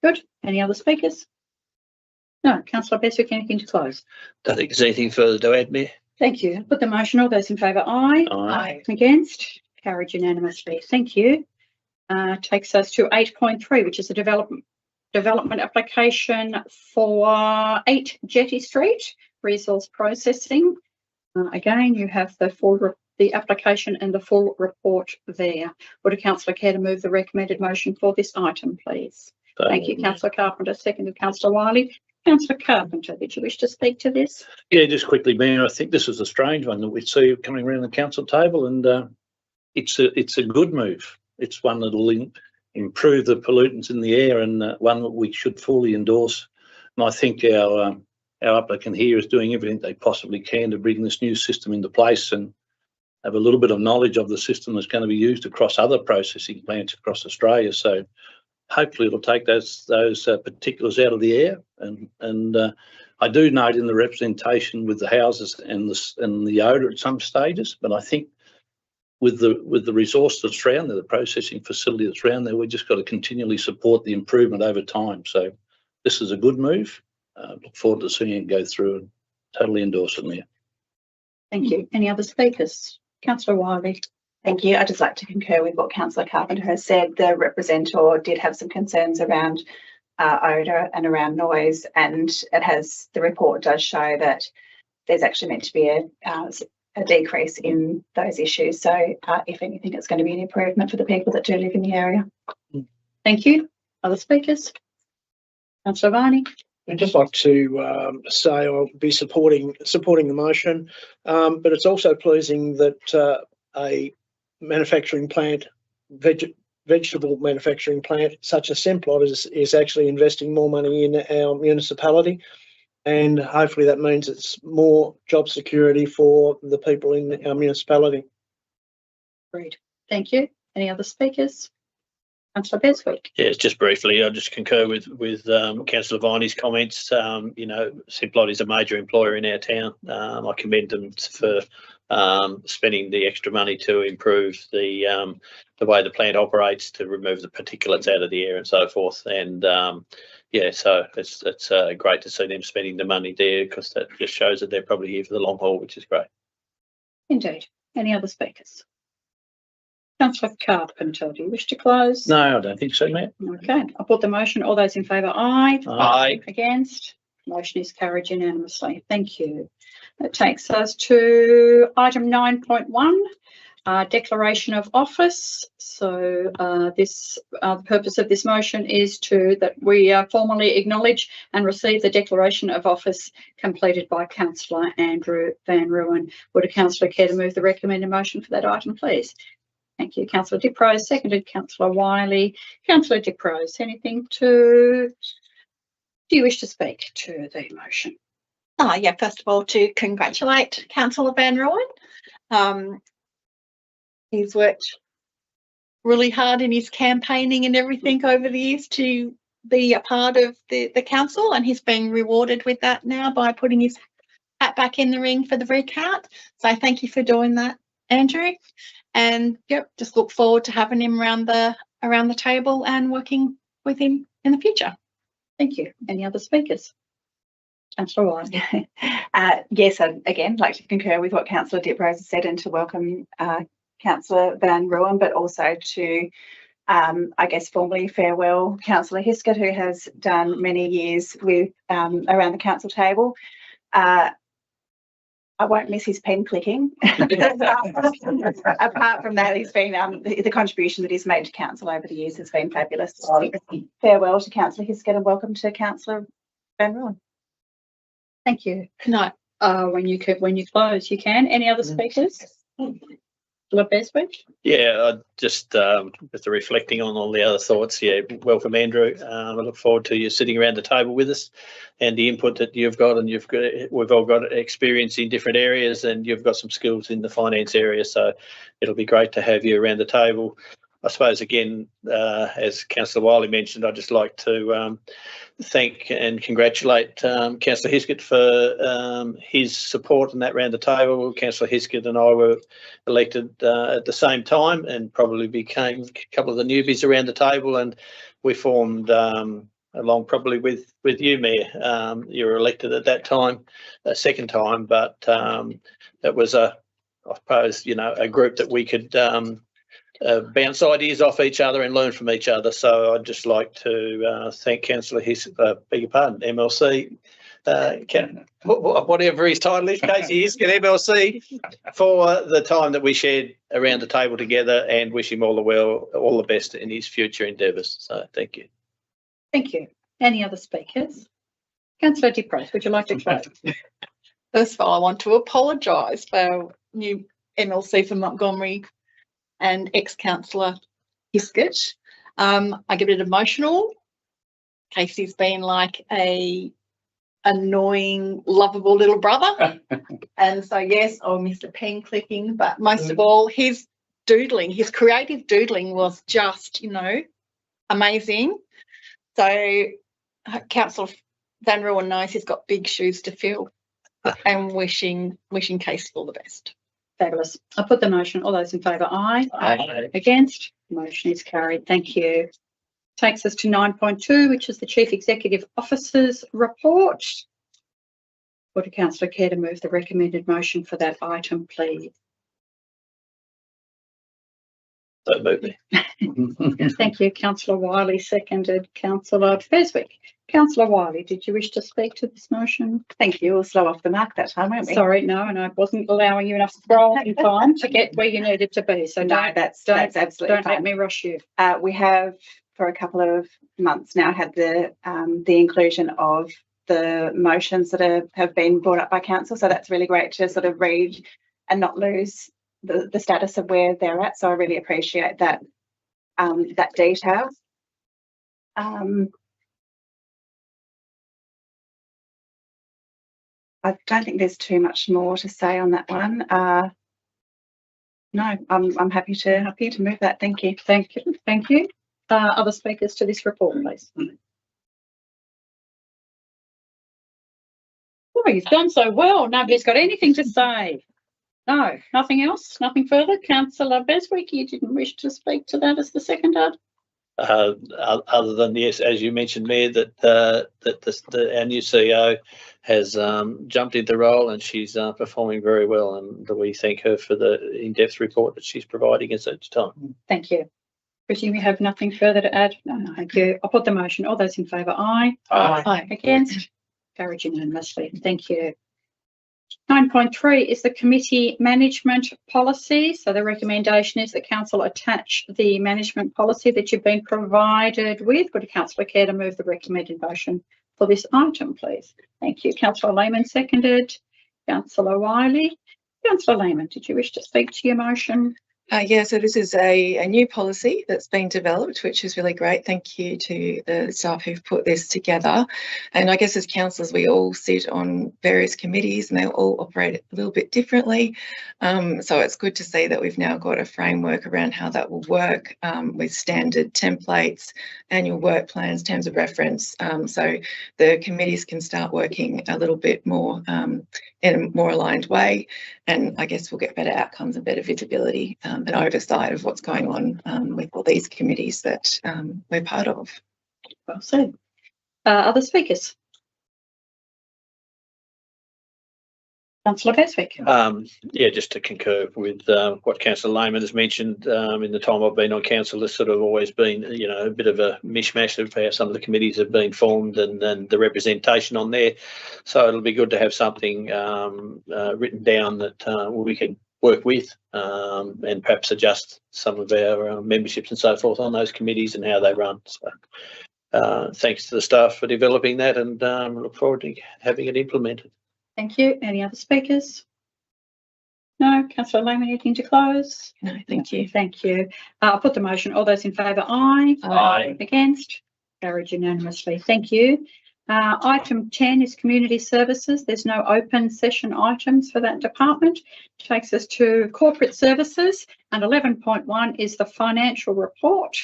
good. Any other speakers? No. Councillor Beswick, anything to close? Don't think there's anything further to add, Mayor. Thank you. Put the motion. All those in favour, aye. Aye. Against? Carried unanimously. Thank you. Takes us to 8.3, which is a development application for 8 Jetty Street, resource processing. Again, you have the application and the full report there. Would a councillor care to move the recommended motion for this item, please? Thank you, Councillor Carpenter. Seconded, Councillor Wiley. Councillor Carpenter, did you wish to speak to this? Yeah, just quickly, Mayor, I think this is a strange one that we see coming around the council table, and it's a good move. It's one that'll improve the pollutants in the air, and one that we should fully endorse. And I think our applicant here is doing everything they possibly can to bring this new system into place, and have a little bit of knowledge of the system that's going to be used across other processing plants across Australia. So hopefully it'll take those particulars out of the air. And I do note in the representation with the houses and the odour at some stages, but I think with the resource that's around there, the processing facility that's around there, we've just got to continually support the improvement over time. So this is a good move. Look forward to seeing it go through and totally endorse it, Mayor. Thank you. Any other speakers? Councillor Wiley. Thank you. I'd just like to concur with what Councillor Carpenter has said. The representative did have some concerns around odour and around noise, and the report does show that there's actually meant to be a decrease in those issues. So if anything, it's going to be an improvement for the people that do live in the area. Thank you. Other speakers? Councillor Varney. I'd just like to say I'll be supporting the motion, but it's also pleasing that a manufacturing plant, vegetable manufacturing plant such as Simplot is actually investing more money in our municipality, and hopefully that means it's more job security for the people in our municipality. Great. Thank you. Any other speakers? Councillor Beswick. Yes, just briefly, I just concur with Councillor Viney's comments. You know, Simplot is a major employer in our town. I commend them for spending the extra money to improve the way the plant operates, to remove the particulates out of the air and so forth. And yeah, so it's great to see them spending the money there, because that just shows that they're probably here for the long haul, which is great. Indeed. Any other speakers? Councillor Carpenter, do you wish to close? No, I don't think so, Matt. Okay, I'll put the motion. All those in favour, aye. Aye. Against? Motion is carried unanimously. Thank you. That takes us to item 9.1, declaration of office. So the purpose of this motion is that we formally acknowledge and receive the declaration of office completed by Councillor Andrew Van Rooyen. Would a councillor care to move the recommended motion for that item, please? Thank you. Councillor Diprose, seconded Councillor Wiley. Councillor Diprose, do you wish to speak to the motion? Yeah, first of all, to congratulate Councillor Van Rooyen. He's worked really hard in his campaigning and everything over the years to be a part of the council, and he's being rewarded with that now by putting his hat back in the ring for the recount. So thank you for doing that, Andrew. And yep, just look forward to having him around the table and working with him in the future. Thank you. Any other speakers? Councillor Wiley. Yes, I'd again like to concur with what Councillor Diprose said, and to welcome Councillor Van Rooyen, but also to I guess formally farewell Councillor Hiskett, who has done many years with around the council table. I won't miss his pen clicking. Apart from that, he's been the contribution that he's made to council over the years has been fabulous. So, farewell to Councillor Hiskett and welcome to Councillor Van Rooyen. Thank you. No. When you close, you can. Any other speakers? Beswick? Yeah, just with the reflecting on all the other thoughts. Yeah, welcome, Andrew. I look forward to you sitting around the table with us, and the input that you've got, and we've all got experience in different areas, and you've got some skills in the finance area. So it'll be great to have you around the table. I suppose, again, as Councillor Wiley mentioned, I'd just like to thank and congratulate Councillor Hiskett for his support in that round the table. Councillor Hiskett and I were elected at the same time, and probably became a couple of the newbies around the table, and we formed along probably with you, Mayor. You were elected at that time, a second time, but it was I suppose, a group that we could bounce ideas off each other and learn from each other. So I'd just like to thank Councillor Hiskett, beg your pardon, MLC, whatever his title is, Casey Hiskett, MLC, for the time that we shared around the table together, and wish him all the best in his future endeavours. So thank you. Thank you. Any other speakers? Councillor Diprose, would you like to close? First of all, I want to apologise for our new MLC for Montgomery and ex-councillor Hiskett. I get a bit emotional. Casey's been like a annoying, lovable little brother. And so, yes, I'll miss the pen clicking, but most of all, his doodling, his creative doodling was just, you know, amazing. So Councillor Van Ruin knows he's got big shoes to fill, and wishing Casey all the best. Fabulous. I put the motion. All those in favour, aye. Aye. Against? Motion is carried. Thank you. Takes us to 9.2, which is the Chief Executive Officer's report. Would a councillor care to move the recommended motion for that item, please? So moved. Thank you, Councillor Wiley. Seconded, Councillor Beswick. Councillor Wiley, did you wish to speak to this motion? Thank you. We'll slow off the mark that time, won't we? Sorry, no, and I wasn't allowing you enough scroll in time to get where you needed to be. So No, that's absolutely don't let fine. me rush you. We have for a couple of months now had the inclusion of the motions that have been brought up by council. So that's really great to sort of read and not lose the status of where they're at. So I really appreciate that that detail. I don't think there's too much more to say on that one. No, I'm happy to move that. Thank you. Thank you. Thank you. Other speakers to this report, please. Oh, you've done so well. Nobody's got anything to say. No, nothing else, nothing further. Councillor Beswick, you didn't wish to speak to that as the seconder? Other than, yes, as you mentioned, Mayor, that our new CEO has jumped into role and she's performing very well, and we thank her for the in-depth report that she's providing us each time. Thank you. Presume you have nothing further to add? No, thank you. I'll put the motion. All those in favour, aye. Aye. Against? Carried unanimously. Thank you. 9.3 is the committee management policy. So the recommendation is that council attach the management policy that you've been provided with. Would a councillor care to move the recommended motion for this item, please? Thank you. Councillor Lehman seconded. Councillor Wiley. Councillor Lehman, did you wish to speak to your motion? Yeah, so this is a new policy that's been developed, which is really great. Thank you to the staff who've put this together. And I guess as councillors, we all sit on various committees and they all operate a little bit differently. So it's good to see that we've now got a framework around how that will work with standard templates, annual work plans, terms of reference. So the committees can start working a little bit more in a more aligned way. And I guess we'll get better outcomes and better visibility and oversight of what's going on with all these committees that we're part of. Well said. Other speakers? Councillor Beswick. Yeah, just to concur with what Councillor Lehman has mentioned, in the time I've been on council, there's sort of always been, you know, a bit of a mishmash of how some of the committees have been formed and the representation on there. So it'll be good to have something written down that we can work with and perhaps adjust some of our memberships and so forth on those committees and how they run. So thanks to the staff for developing that, and look forward to having it implemented. Thank you. Any other speakers? No. Councillor Lehman, anything to close? No, thank you. Thank you. I'll put the motion. All those in favour, aye. Aye. Against? Carried unanimously. Thank you. Item 10 is community services. There's no open session items for that department. Takes us to corporate services, and 11.1 is the financial report.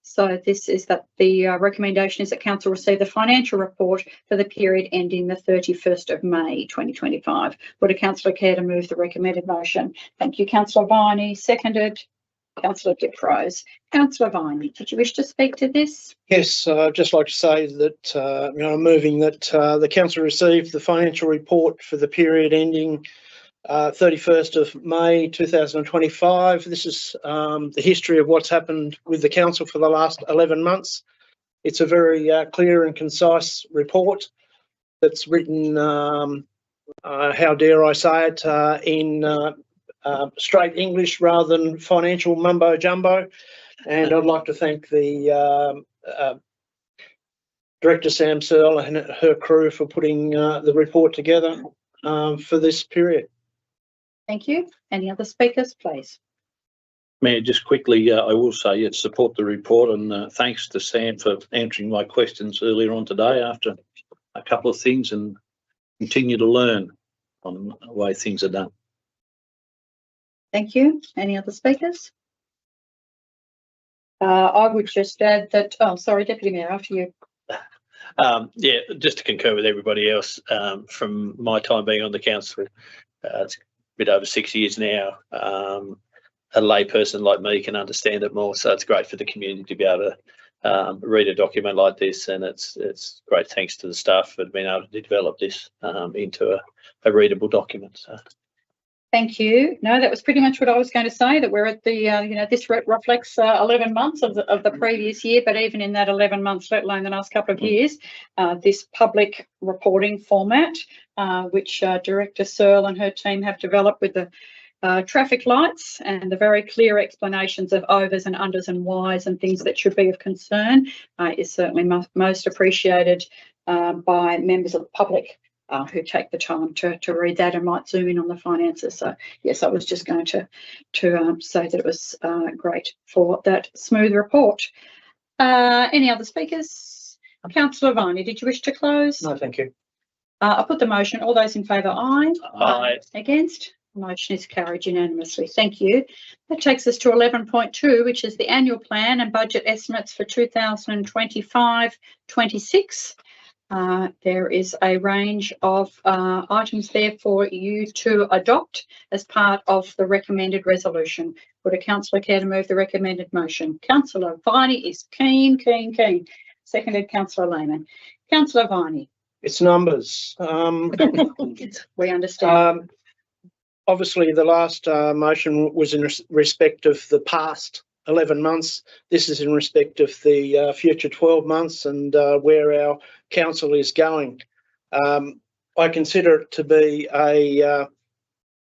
So this is that the recommendation is that council receive the financial report for the period ending the 31st of May 2025. Would a councillor care to move the recommended motion? Thank you, Councillor Viney. Seconded. Councillor Diprose. Councillor Viney, did you wish to speak to this? Yes, I'd just like to say that I'm moving that the council received the financial report for the period ending 31st of May 2025. This is the history of what's happened with the council for the last 11 months. It's a very clear and concise report that's written, how dare I say it, in straight English rather than financial mumbo jumbo. And I'd like to thank the Director Sam Searle and her crew for putting the report together for this period. Thank you. Any other speakers, please? Mayor, just quickly, I will say support the report, and thanks to Sam for answering my questions earlier on today after a couple of things, and continue to learn on the way things are done. Thank you. Any other speakers? I would just add that, oh, sorry, Deputy Mayor, after you. Yeah, just to concur with everybody else, from my time being on the council, it's a bit over 6 years now. A layperson like me can understand it more, so it's great for the community to be able to read a document like this, and it's great thanks to the staff for being able to develop this into a readable document. So. Thank you. No, that was pretty much what I was going to say, that we're at the, you know, this reflects 11 months of the previous year, but even in that 11 months, let alone the last couple of years, this public reporting format, which Director Searle and her team have developed with the traffic lights and the very clear explanations of overs and unders and whys and things that should be of concern, is certainly most appreciated by members of the public who take the time to read that and might zoom in on the finances. So yes, I was just going to say that it was great for that smooth report. Any other speakers? Councillor Viney, did you wish to close? No, thank you. I'll put the motion. All those in favour, aye. Aye. Against? The motion is carried unanimously. Thank you. That takes us to 11.2, which is the annual plan and budget estimates for 2025-26. There is a range of items there for you to adopt as part of the recommended resolution. Would a councillor care to move the recommended motion? Councillor Viney is keen. Seconded, Councillor Lehman. Councillor Viney. It's numbers. We understand. Obviously, the last motion was in respect of the past 11 months. This is in respect of the future 12 months and where our council is going. I consider it to be a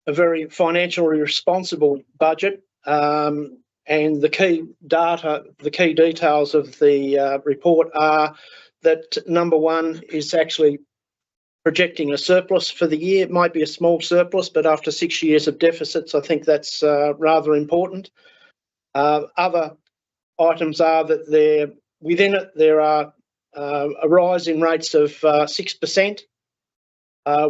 very financially responsible budget, and the key data, the key details of the report are that number one is actually projecting a surplus for the year. It might be a small surplus, but after 6 years of deficits, I think that's rather important. Other items are that within it there are a rise in rates of 6%,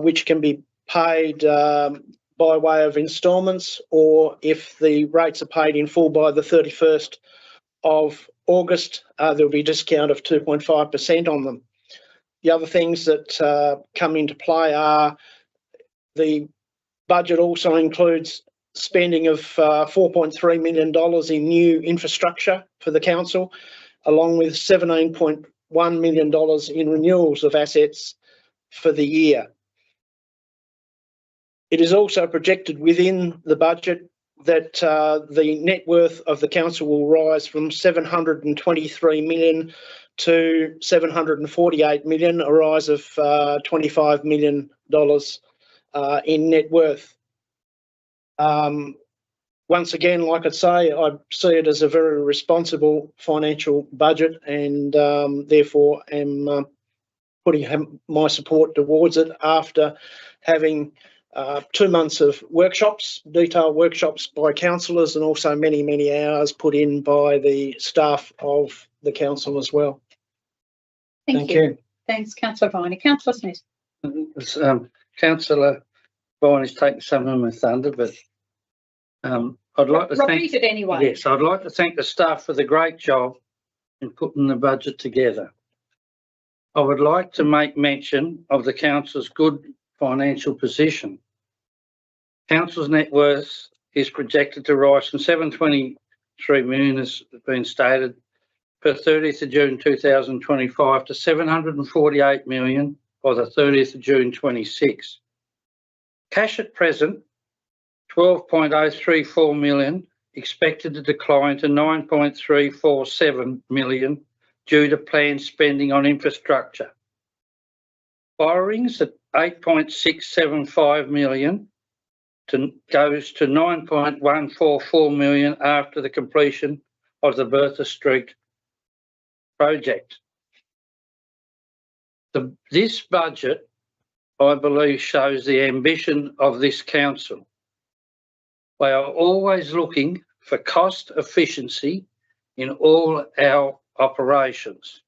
which can be paid by way of instalments, or if the rates are paid in full by the 31st of August, there'll be a discount of 2.5% on them. The other things that come into play are the budget also includes spending of $4.3 million in new infrastructure for the council, along with $17.1 million in renewals of assets for the year. It is also projected within the budget that the net worth of the council will rise from $723 million to $748 million, a rise of $25 million in net worth. Once again, like I say, I see it as a very responsible financial budget, and therefore am putting my support towards it after having 2 months of workshops, detailed workshops by councillors, and also many, many hours put in by the staff of the council as well. Thank you. Thanks, Councillor Viney. Councillor Smith. Councillor Viney's taken some of my thunder, but I'd like to repeat it anyway. Yes, I'd like to thank the staff for the great job in putting the budget together. I would like to make mention of the council's good financial position. Council's net worth is projected to rise from $723 million, as has been stated, per 30th of June 2025 to $748 million by the 30th of June 26. Cash at present, $12.034 million, expected to decline to $9.347 million due to planned spending on infrastructure. Borrowings at $8.675 million goes to $9.144 million after the completion of the Bertha Street project. This budget, I believe, shows the ambition of this council. We are always looking for cost efficiency in all our operations.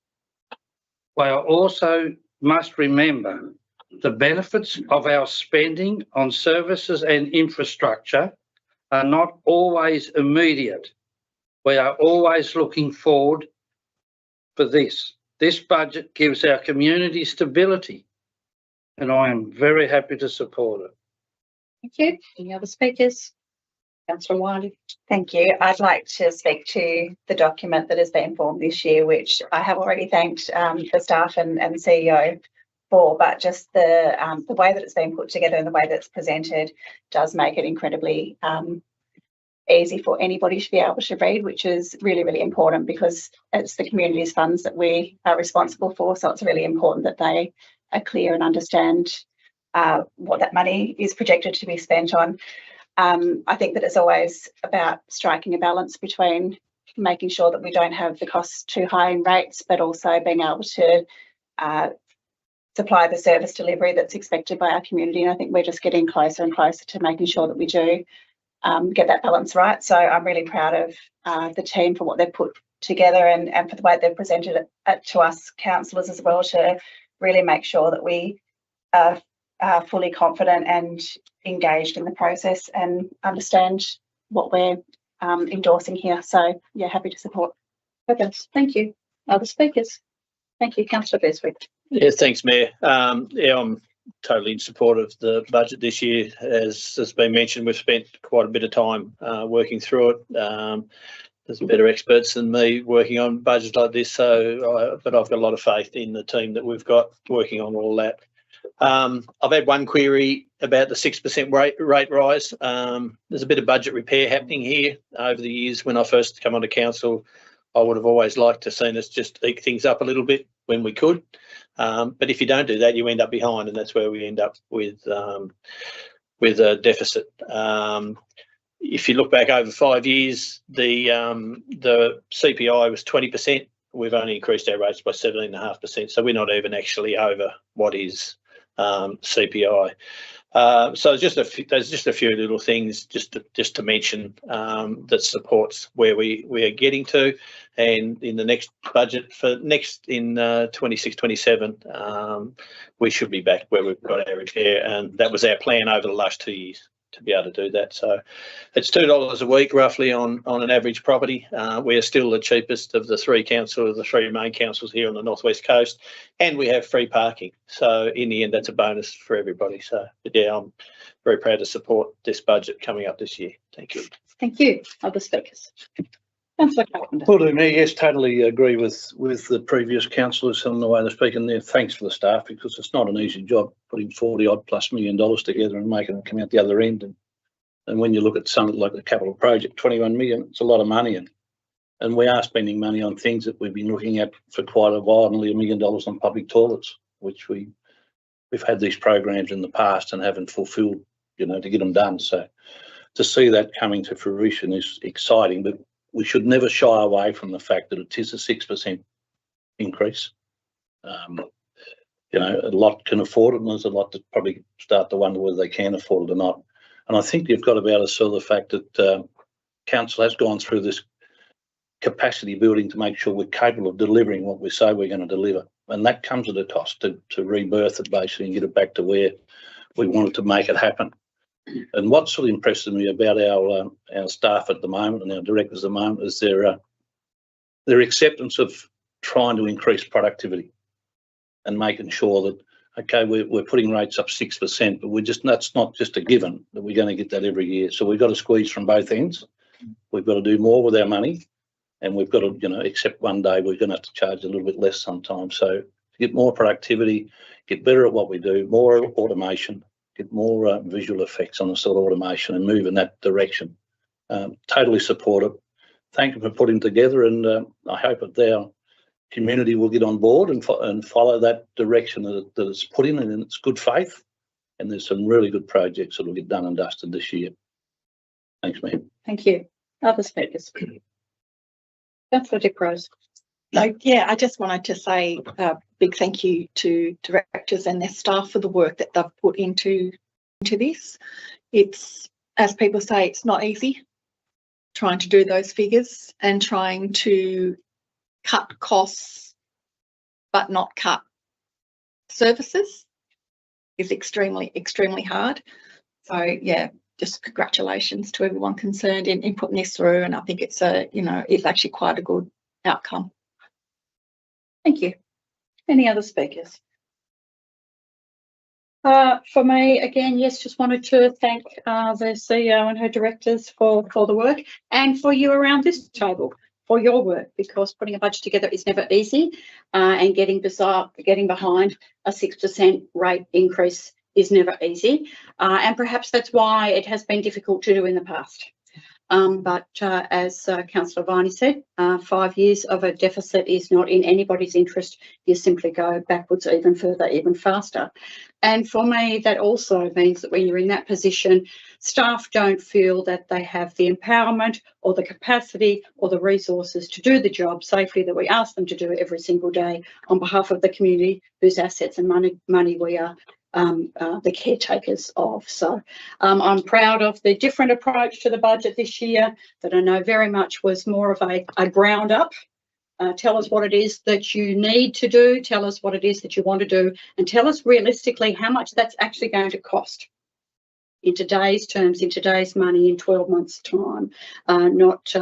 We are also must remember the benefits of our spending on services and infrastructure are not always immediate. We are always looking forward for this. This budget gives our community stability, and I am very happy to support it. Thank you. Any other speakers? Councillor Wiley. Thank you. I'd like to speak to the document that has been formed this year, which I have already thanked the staff and CEO for, but just the way that it's been put together and the way that it's presented does make it incredibly easy for anybody to be able to read, which is really, really important because it's the community's funds that we are responsible for. So it's really important that they are clear and understand what that money is projected to be spent on. I think that it's always about striking a balance between making sure that we don't have the costs too high in rates, but also being able to supply the service delivery that's expected by our community. And I think we're just getting closer and closer to making sure that we do get that balance right. So I'm really proud of the team for what they've put together and for the way they've presented it to us councillors as well, to really make sure that we are fully confident and engaged in the process and understand what we're endorsing here. So yeah, happy to support. Okay, thank you. Other speakers? Thank you, Councillor Beswick. Yeah, thanks, Mayor. Yeah, I'm totally in support of the budget this year. As has been mentioned, we've spent quite a bit of time working through it. There's better experts than me working on budgets like this, but I've got a lot of faith in the team that we've got working on all that. I've had one query about the 6% rate rise. There's a bit of budget repair happening here. Over the years, when I first come onto council, I would have always liked to seen us just eke things up a little bit when we could. But if you don't do that, you end up behind, and that's where we end up with a deficit. If you look back over 5 years, the CPI was 20%. We've only increased our rates by 17.5%, so we're not even actually over what is CPI. So there's just a few little things just to mention that supports where we are getting to, and in the next budget in 26-27 we should be back where we've got our repair, and that was our plan over the last 2 years to be able to do that. So it's $2 a week roughly on an average property. We are still the cheapest of the three main councils here on the northwest coast, and we have free parking. So in the end, that's a bonus for everybody. So but yeah, I'm very proud to support this budget coming up this year. Thank you. Thank you. Other speakers? Councillor Carpenter. Well, yes, totally agree with the previous councillors on the way they're speaking there. Thanks for the staff, because it's not an easy job putting 40+ million together and making them come out the other end. And when you look at something like the capital project, 21 million, it's a lot of money. And we are spending money on things that we've been looking at for quite a while, nearly $1 million on public toilets, which we've had these programs in the past and haven't fulfilled, to get them done. So to see that coming to fruition is exciting, but we should never shy away from the fact that it is a 6% increase. A lot can afford it, and there's a lot that probably start to wonder whether they can afford it or not. And I think you've got to be able to sell the fact that council has gone through this capacity building to make sure we're capable of delivering what we say we're going to deliver. And that comes at a cost to rebirth it basically and get it back to where we wanted to make it happen. And what sort of impresses me about our staff at the moment and our directors at the moment is their acceptance of trying to increase productivity and making sure that, okay, we're putting rates up 6%, but that's not just a given that we're going to get that every year. So we've got to squeeze from both ends. We've got to do more with our money, and we've got to, accept one day we're going to have to charge a little bit less sometimes. So to get more productivity, get better at what we do, more automation, get more visual effects on the sort of automation and move in that direction. Totally support it. Thank you for putting together, and I hope that our community will get on board and follow that direction that it's put in its good faith. And there's some really good projects that will get done and dusted this year. Thanks, ma'am. Thank you. Other speakers? Councillor Dick Rose. Yeah, I just wanted to say a big thank you to directors and their staff for the work that they've put into this. It's, as people say, it's not easy trying to do those figures and trying to cut costs but not cut services. is extremely, extremely hard. So yeah, just congratulations to everyone concerned in putting this through. And I think it's it's actually quite a good outcome. Thank you. Any other speakers? For me, again, yes, just wanted to thank the CEO and her directors for the work, and for you around this table for your work, because putting a budget together is never easy, and getting behind a 6% rate increase is never easy, and perhaps that's why it has been difficult to do in the past. But as Councillor Viney said, 5 years of a deficit is not in anybody's interest. You simply go backwards even further, even faster. And for me, that also means that when you're in that position, staff don't feel that they have the empowerment or the capacity or the resources to do the job safely that we ask them to do every single day on behalf of the community whose assets and money we are the caretakers of. So I'm proud of the different approach to the budget this year that I know very much was more of a ground up. Tell us what it is that you need to do, tell us what it is that you want to do, and tell us realistically how much that's actually going to cost in today's terms, in today's money, in 12 months' time, not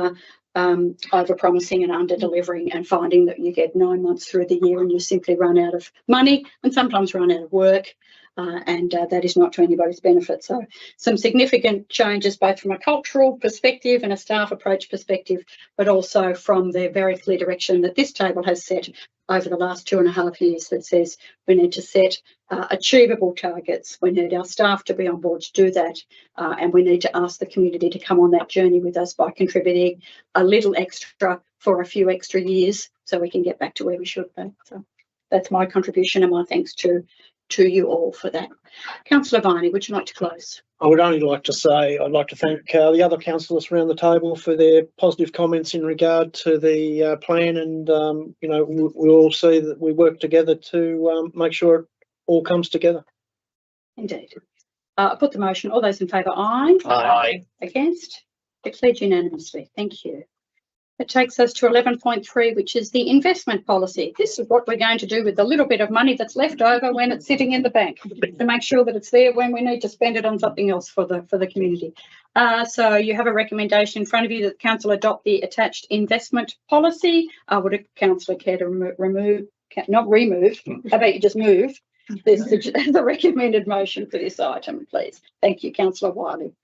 over-promising and under-delivering and finding that you get 9 months through the year and you simply run out of money and sometimes run out of work, and that is not to anybody's benefit. So some significant changes both from a cultural perspective and a staff approach perspective, but also from the very clear direction that this table has set over the last 2.5 years that says we need to set achievable targets. We need our staff to be on board to do that, and we need to ask the community to come on that journey with us by contributing a little extra for a few extra years so we can get back to where we should be. So that's my contribution and my thanks to you all for that. Councillor Viney, would you like to close? I would only like to say I'd like to thank the other councillors around the table for their positive comments in regard to the plan, and we'll all see that we work together to make sure it all comes together. Indeed. I put the motion. All those in favour, aye. Aye. Against? Declared unanimously. Thank you. It takes us to 11.3, which is the investment policy. This is what we're going to do with the little bit of money that's left over when it's sitting in the bank, to make sure that it's there when we need to spend it on something else for the community. So you have a recommendation in front of you that the council adopt the attached investment policy. Would a councillor care to not remove, how about you just move the recommended motion for this item, please? Thank you, Councillor Wiley.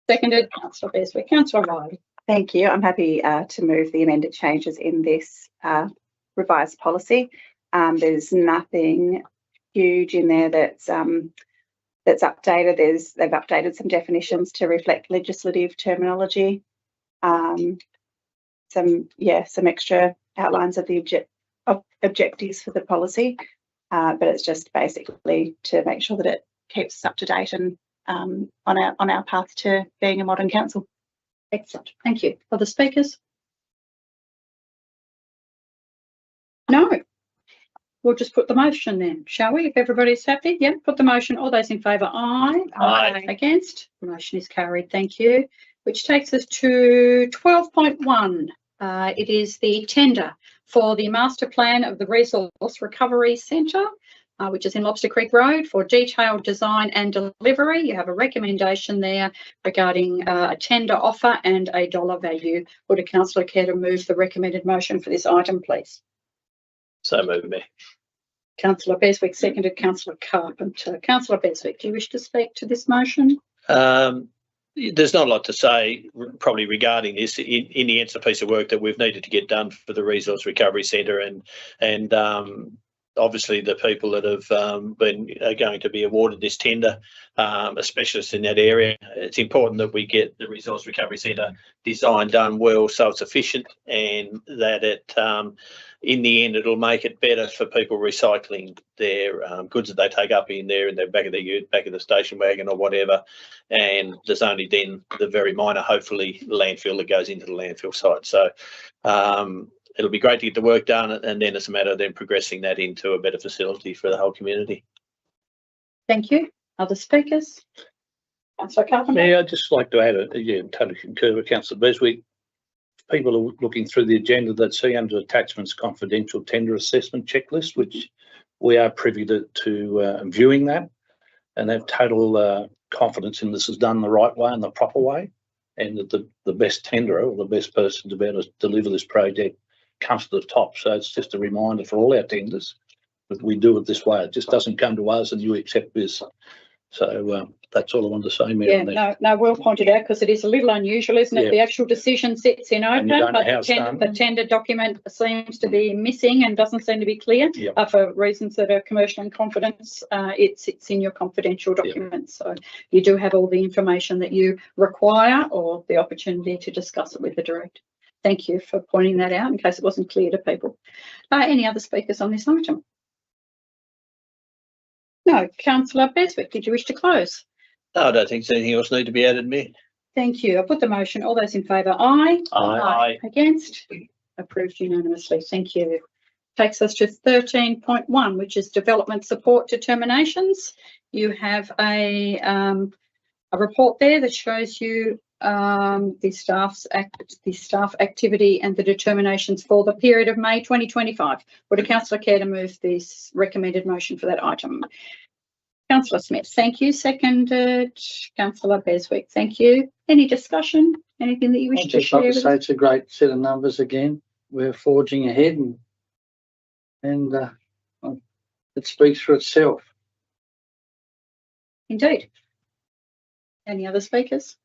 Seconded, Councillor Beswick. Councillor Wiley. Thank you. I'm happy to move the amended changes in this revised policy. There's nothing huge in there that's updated. They've updated some definitions to reflect legislative terminology. Some extra outlines of the objectives for the policy, but it's just basically to make sure that it keeps us up to date and on our path to being a modern council. Excellent. Thank you. Other speakers? No. We'll just put the motion then, shall we? If everybody's happy, yeah, put the motion. All those in favour, aye. Aye. Against? The motion is carried. Thank you. Which takes us to 12.1. It is the tender for the master plan of the Resource Recovery Centre, which is in Lobster Creek Road, for detailed design and delivery. You have a recommendation there regarding a tender offer and a dollar value. Would a councillor care to move the recommended motion for this item, please? So moved, Mayor. Councillor Beswick, seconded. Councillor Carpenter. Councillor Beswick, do you wish to speak to this motion? There's not a lot to say probably regarding this. In the end, it's a piece of work that we've needed to get done for the Resource Recovery Centre, and obviously the people that have are going to be awarded this tender, a specialist in that area. It's important that we get the Resource Recovery Centre design done well, so it's efficient, and that it in the end it'll make it better for people recycling their goods that they take up in there in the back of the station wagon or whatever. And there's only then the very minor, hopefully, landfill that goes into the landfill site. So it'll be great to get the work done, and then it's a matter of then progressing that into a better facility for the whole community. Thank you. Other speakers? Councillor Carpenter. Yeah, I'd just like to add, totally concur with Councillor Beswick. People are looking through the agenda that see under attachments confidential tender assessment checklist, which we are privy to viewing that. and have total confidence in this is done the right way and the proper way, and that the best tenderer or the best person to be able to deliver this project comes to the top. So it's just a reminder for all our tenders that we do it this way. It just doesn't come to us and you accept this. So that's all I wanted to say, Mayor. Yeah, on that. no, well pointed out, because it is a little unusual, isn't it? Yeah. The actual decision sits in And you open, don't know but how it's done. the tender document seems to be missing and doesn't seem to be clear. Yep. For reasons that are commercial in confidence. It sits in your confidential documents. So you do have all the information that you require or the opportunity to discuss it with the director. Thank you for pointing that out in case it wasn't clear to people. Any other speakers on this item? No. Councillor Beswick, did you wish to close? No, I don't think there's anything else need to be added, Mayor. Thank you. I put the motion. All those in favour, aye. Aye. Against? Approved unanimously. Thank you. Takes us to 13.1, which is development support determinations. You have a report there that shows you the staff activity and the determinations for the period of May 2025. Would a councillor care to move this recommended motion for that item? Councillor Smith, thank you. Seconded. Councillor Beswick, thank you. Any discussion? Anything that you wish I'd to just like share to with say us? it's a great set of numbers again. We're forging ahead and it speaks for itself. Indeed. Any other speakers?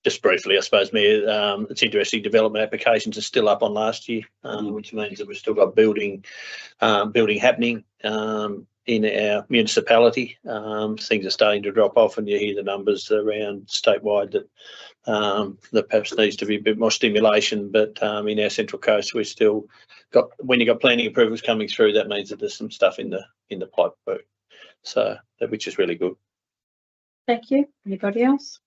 Just briefly, I suppose, Mayor, it's interesting, development applications are still up on last year, which means that we've still got building happening in our municipality. Things are starting to drop off, and you hear the numbers around statewide that perhaps needs to be a bit more stimulation. But in our Central Coast, we've still got, when you've got planning approvals coming through, that means that there's some stuff in the pipework, so which is really good. Thank you. Anybody else?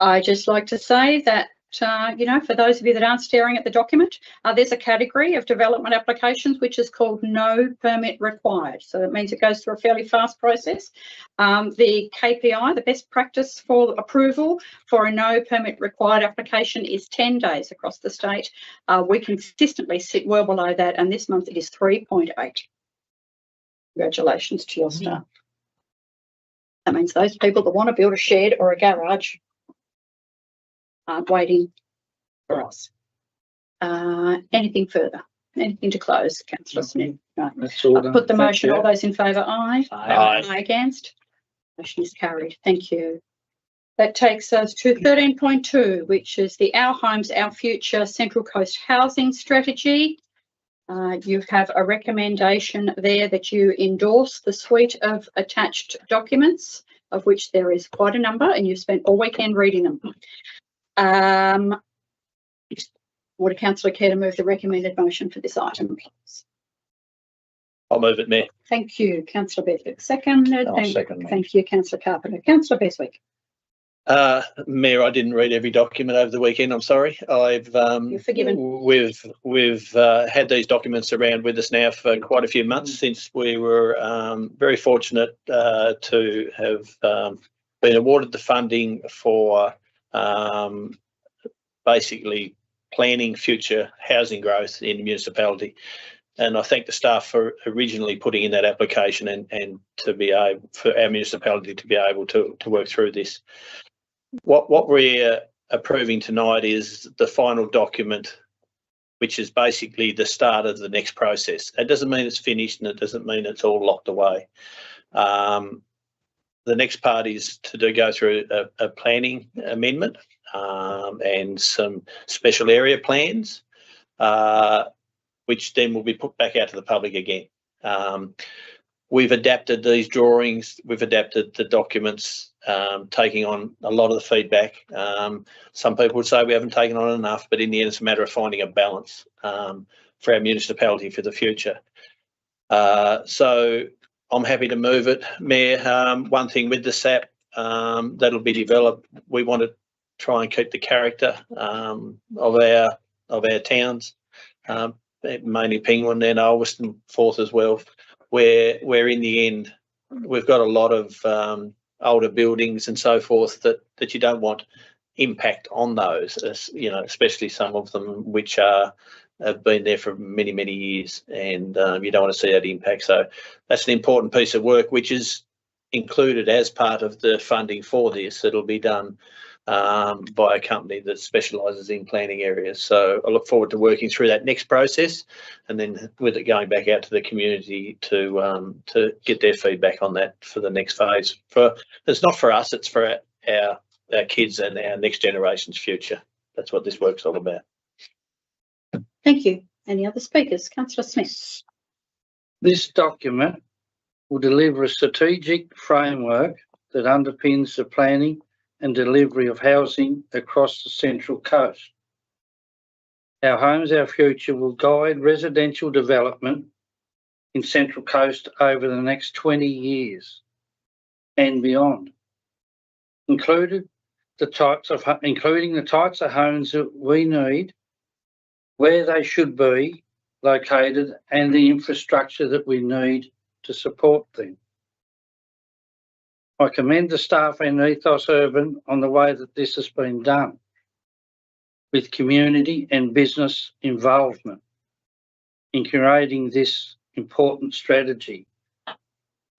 I just like to say that, for those of you that aren't staring at the document, there's a category of development applications which is called no permit required. So that means it goes through a fairly fast process. The KPI, the best practice for approval for a no permit required application, is 10 days across the state. We consistently sit well below that, and this month it is 3.8. Congratulations to your staff. That means those people that want to build a shed or a garage aren't waiting for us. Anything further? Anything to close, Councillor Smith? No. That's all done. Put the motion. Thank All those in favour, aye. Aye. Against? Motion is carried. Thank you. That takes us to 13.2, which is the Our Homes, Our Future Central Coast Housing Strategy. You have a recommendation there that you endorse the suite of attached documents, of which there is quite a number, and you've spent all weekend reading them. Would a councillor care to move the recommended motion for this item, please? I'll move it, Mayor. Thank you, Councillor Beswick. Seconded. I'll second that. Thank you, Councillor Carpenter. Councillor Beswick. Mayor, I didn't read every document over the weekend. I'm sorry. You're forgiven. We've had these documents around with us now for quite a few months, since we were very fortunate to have been awarded the funding for basically planning future housing growth in the municipality. And I thank the staff for originally putting in that application and to be able, for our municipality to be able to work through this. What we're approving tonight is the final document, which is basically the start of the next process. It doesn't mean it's finished, and it doesn't mean it's all locked away. The next part is to go through a planning amendment and some special area plans, which then will be put back out to the public again. We've adapted these drawings, we've adapted the documents, taking on a lot of the feedback. Some people would say we haven't taken on enough, but in the end it's a matter of finding a balance for our municipality for the future. So I'm happy to move it, Mayor. One thing with the SAP that'll be developed, we want to try and keep the character of our towns, mainly Penguin and Ulverston Forth as well, where in the end we've got a lot of older buildings and so forth that you don't want impact on those, especially some of them which are have been there for many, many years, and you don't want to see that impact. So that's an important piece of work, which is included as part of the funding for this. It'll be done by a company that specialises in planning areas. So I look forward to working through that next process, and then with it going back out to the community to get their feedback on that for the next phase. It's not for us; it's for our kids and our next generation's future. That's what this work's all about. Thank you. Any other speakers? Councillor Smith. This document will deliver a strategic framework that underpins the planning and delivery of housing across the Central Coast. Our Homes, Our Future will guide residential development in Central Coast over the next 20 years and beyond, including the types of homes that we need, where they should be located, and the infrastructure that we need to support them. I commend the staff and Ethos Urban on the way that this has been done, with community and business involvement in creating this important strategy.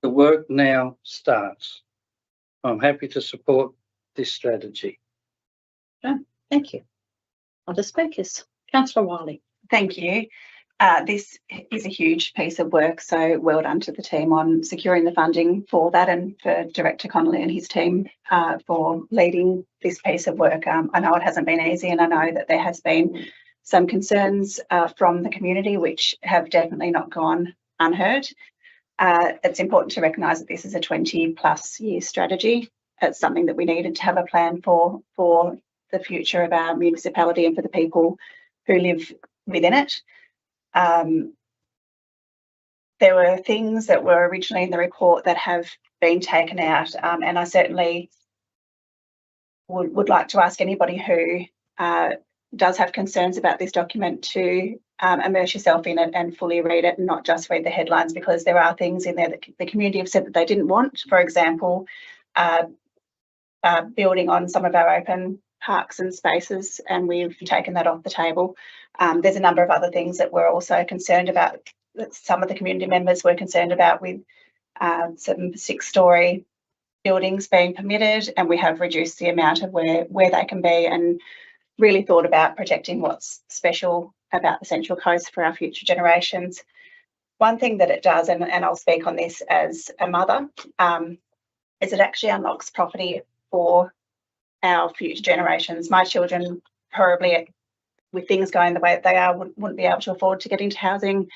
The work now starts. I'm happy to support this strategy. Thank you. Other speakers? Councillor Wiley. Thank you. This is a huge piece of work, so well done to the team on securing the funding for that, and for Director Connolly and his team for leading this piece of work. I know it hasn't been easy, and I know that there has been some concerns from the community which have definitely not gone unheard. It's important to recognise that this is a 20+ year strategy. It's something that we needed to have a plan for the future of our municipality and for the people who live within it. There were things that were originally in the report that have been taken out, and I certainly would like to ask anybody who does have concerns about this document to immerse yourself in it and fully read it, and not just read the headlines, because there are things in there that the community have said that they didn't want. For example, building on some of our open parks and spaces, and we've taken that off the table. There's a number of other things that we're also concerned about, that some of the community members were concerned about, with some 6-storey buildings being permitted, and we have reduced the amount of where they can be, and really thought about protecting what's special about the Central Coast for our future generations. One thing that it does, and I'll speak on this as a mother, is it actually unlocks property for our future generations. My children, probably with things going the way that they are, wouldn't be able to afford to get into housing.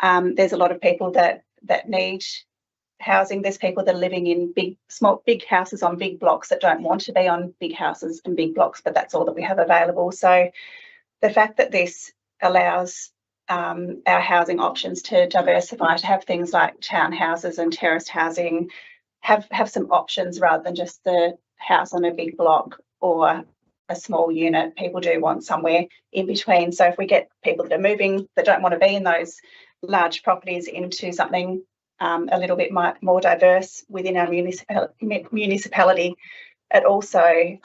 There's a lot of people that need housing. There's people that are living in big houses on big blocks that don't want to be on big houses and big blocks, but that's all that we have available. So the fact that this allows our housing options to diversify, to have things like townhouses and terraced housing, have some options rather than just the house on a big block or a small unit. People do want somewhere in between. So if we get people that are moving, that don't want to be in those large properties, into something a little bit more diverse within our municipality, it also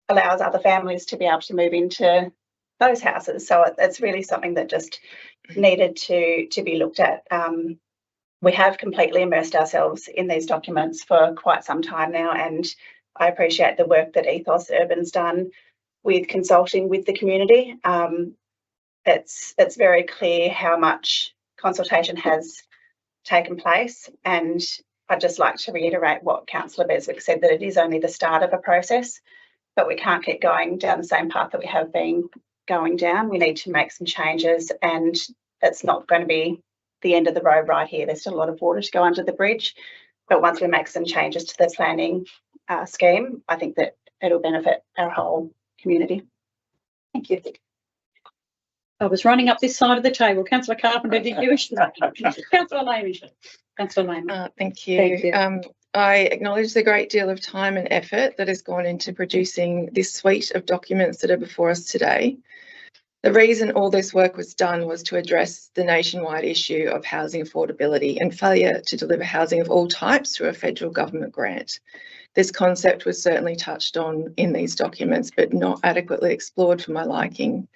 allows other families to be able to move into those houses. So it's really something that just needed to be looked at. We have completely immersed ourselves in these documents for quite some time now, and I appreciate the work that Ethos Urban's done with consulting with the community. It's very clear how much consultation has taken place, and I'd just like to reiterate what Councillor Beswick said, that it is only the start of a process, but we can't keep going down the same path that we have been going down. We need to make some changes, and it's not going to be the end of the road right here. There's still a lot of water to go under the bridge, but once we make some changes to the planning scheme, I think that it'll benefit our whole community. Thank you. I was running up this side of the table. Councillor Carpenter, did you wish to? Councillor Lehman. Councillor Lehman. Thank you. Thank you. I acknowledge the great deal of time and effort that has gone into producing this suite of documents that are before us today. The reason all this work was done was to address the nationwide issue of housing affordability and failure to deliver housing of all types through a federal government grant. This concept was certainly touched on in these documents, but not adequately explored for my liking.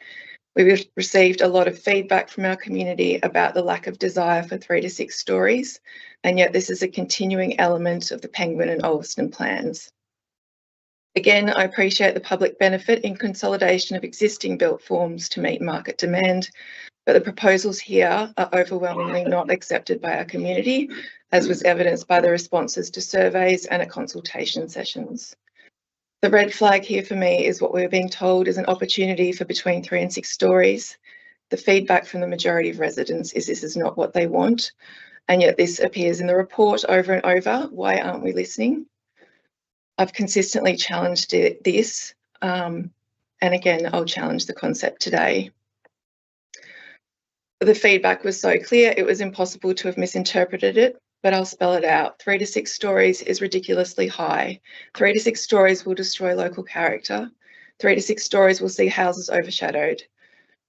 We've received a lot of feedback from our community about the lack of desire for 3 to 6 stories, and yet this is a continuing element of the Penguin and Ulverstone plans. Again, I appreciate the public benefit in consolidation of existing built forms to meet market demand, but the proposals here are overwhelmingly not accepted by our community, as was evidenced by the responses to surveys and at consultation sessions. The red flag here for me is what we're being told is an opportunity for between 3 and 6 stories. The feedback from the majority of residents is this is not what they want, and yet this appears in the report over and over. Why aren't we listening? I've consistently challenged this, and again, I'll challenge the concept today. The feedback was so clear, it was impossible to have misinterpreted it, but I'll spell it out. 3 to 6 stories is ridiculously high. 3 to 6 stories will destroy local character. 3 to 6 stories will see houses overshadowed.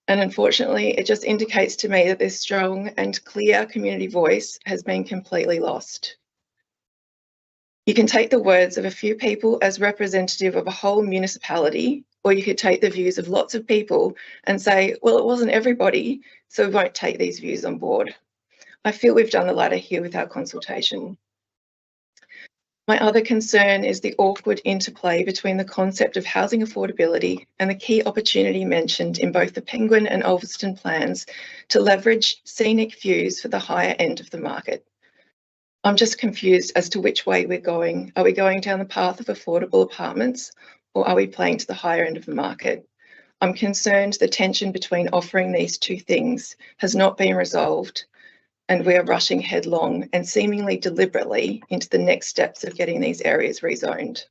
And unfortunately, it just indicates to me that this strong and clear community voice has been completely lost. You can take the words of a few people as representative of a whole municipality, or you could take the views of lots of people and say, well, it wasn't everybody, so we won't take these views on board. I feel we've done the latter here with our consultation. My other concern is the awkward interplay between the concept of housing affordability and the key opportunity mentioned in both the Penguin and Ulverstone plans to leverage scenic views for the higher end of the market. I'm just confused as to which way we're going. Are we going down the path of affordable apartments, or are we playing to the higher end of the market? I'm concerned the tension between offering these two things has not been resolved, and we are rushing headlong and seemingly deliberately into the next steps of getting these areas rezoned.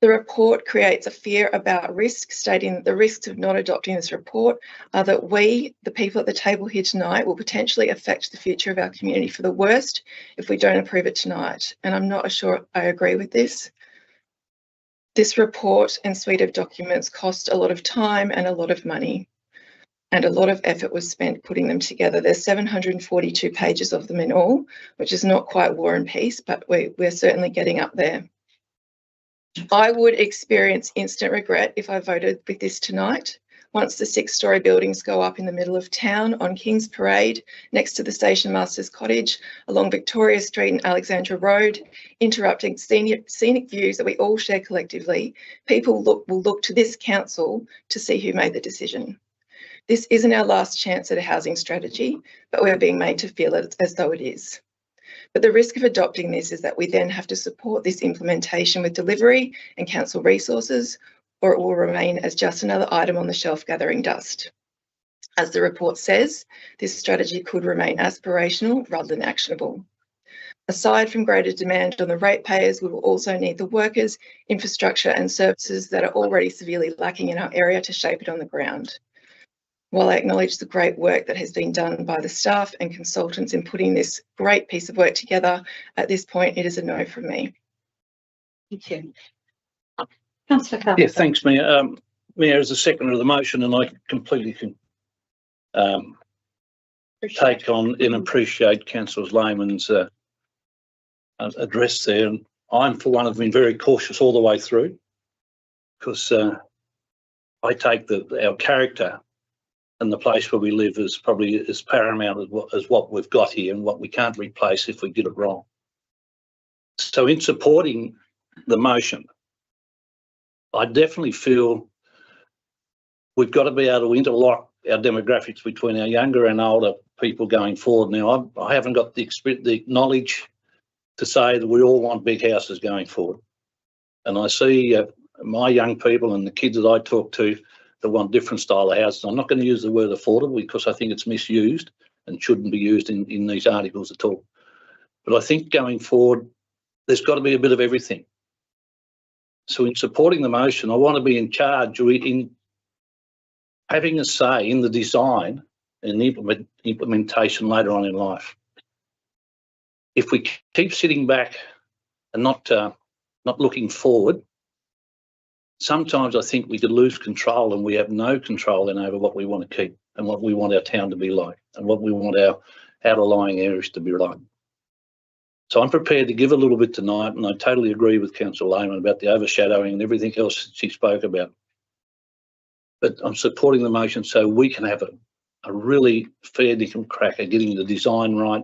The report creates a fear about risk, stating that the risks of not adopting this report are that we, the people at the table here tonight, will potentially affect the future of our community for the worst if we don't approve it tonight. And I'm not sure I agree with this. This report and suite of documents cost a lot of time and a lot of money, and a lot of effort was spent putting them together. There's 742 pages of them in all, which is not quite War and Peace, but we're certainly getting up there. I would experience instant regret if I voted with this tonight. Once the 6-storey buildings go up in the middle of town on King's Parade, next to the Station Master's Cottage, along Victoria Street and Alexandra Road, interrupting scenic views that we all share collectively, people will look to this council to see who made the decision. This isn't our last chance at a housing strategy, but we are being made to feel it as though it is. But the risk of adopting this is that we then have to support this implementation with delivery and council resources, or it will remain as just another item on the shelf gathering dust. As the report says, this strategy could remain aspirational rather than actionable. Aside from greater demand on the ratepayers, we will also need the workers, infrastructure and services that are already severely lacking in our area to shape it on the ground. While I acknowledge the great work that has been done by the staff and consultants in putting this great piece of work together, at this point, it is a no from me. Thank you. Councillor Carpenter. Yeah, thanks, Mayor. Mayor, as a seconder of the motion, and I completely can take on and appreciate Councillor Lehmann's address there. And I'm, for one, have been very cautious all the way through, because I take our character and the place where we live is probably as paramount as what we've got here and what we can't replace if we get it wrong. So in supporting the motion, I definitely feel we've got to be able to interlock our demographics between our younger and older people going forward. Now, I haven't got the knowledge to say that we all want big houses going forward. And I see my young people and the kids that I talk to that want different style of houses. I'm not going to use the word affordable because I think it's misused and shouldn't be used in these articles at all. But I think going forward, there's got to be a bit of everything. So in supporting the motion, I want to be in charge in having a say in the design and the implementation later on in life. If we keep sitting back and not looking forward, sometimes I think we could lose control, and we have no control then over what we want to keep and what we want our town to be like and what we want our outer-lying areas to be like. So I'm prepared to give a little bit tonight, and I totally agree with Councillor Lehmann about the overshadowing and everything else she spoke about. but I'm supporting the motion so we can have a really fair dinkum crack at getting the design right,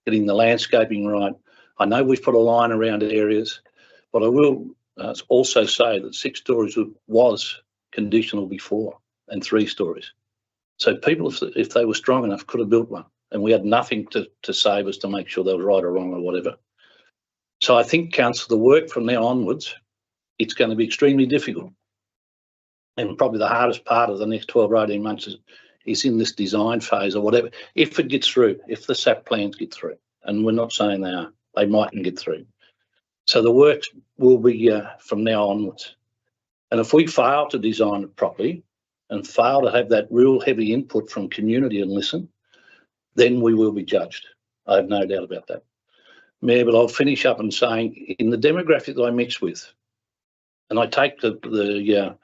getting the landscaping right. I know we've put a line around areas, but I will also say that 6 stories was conditional before and 3 stories. So people, if they were strong enough, could have built one, and we had nothing to save us to make sure they were right or wrong or whatever. So I think, Council, the work from now onwards, it's going to be extremely difficult. And probably the hardest part of the next 12 or 18 months is in this design phase or whatever, if it gets through, if the SAP plans get through. And we're not saying they are, they mightn't get through. So the work will be from now onwards. And if we fail to design it properly and fail to have that real heavy input from community and listen, then we will be judged. I have no doubt about that. Mayor, but I'll finish up in saying in the demographic that I mix with, and I take the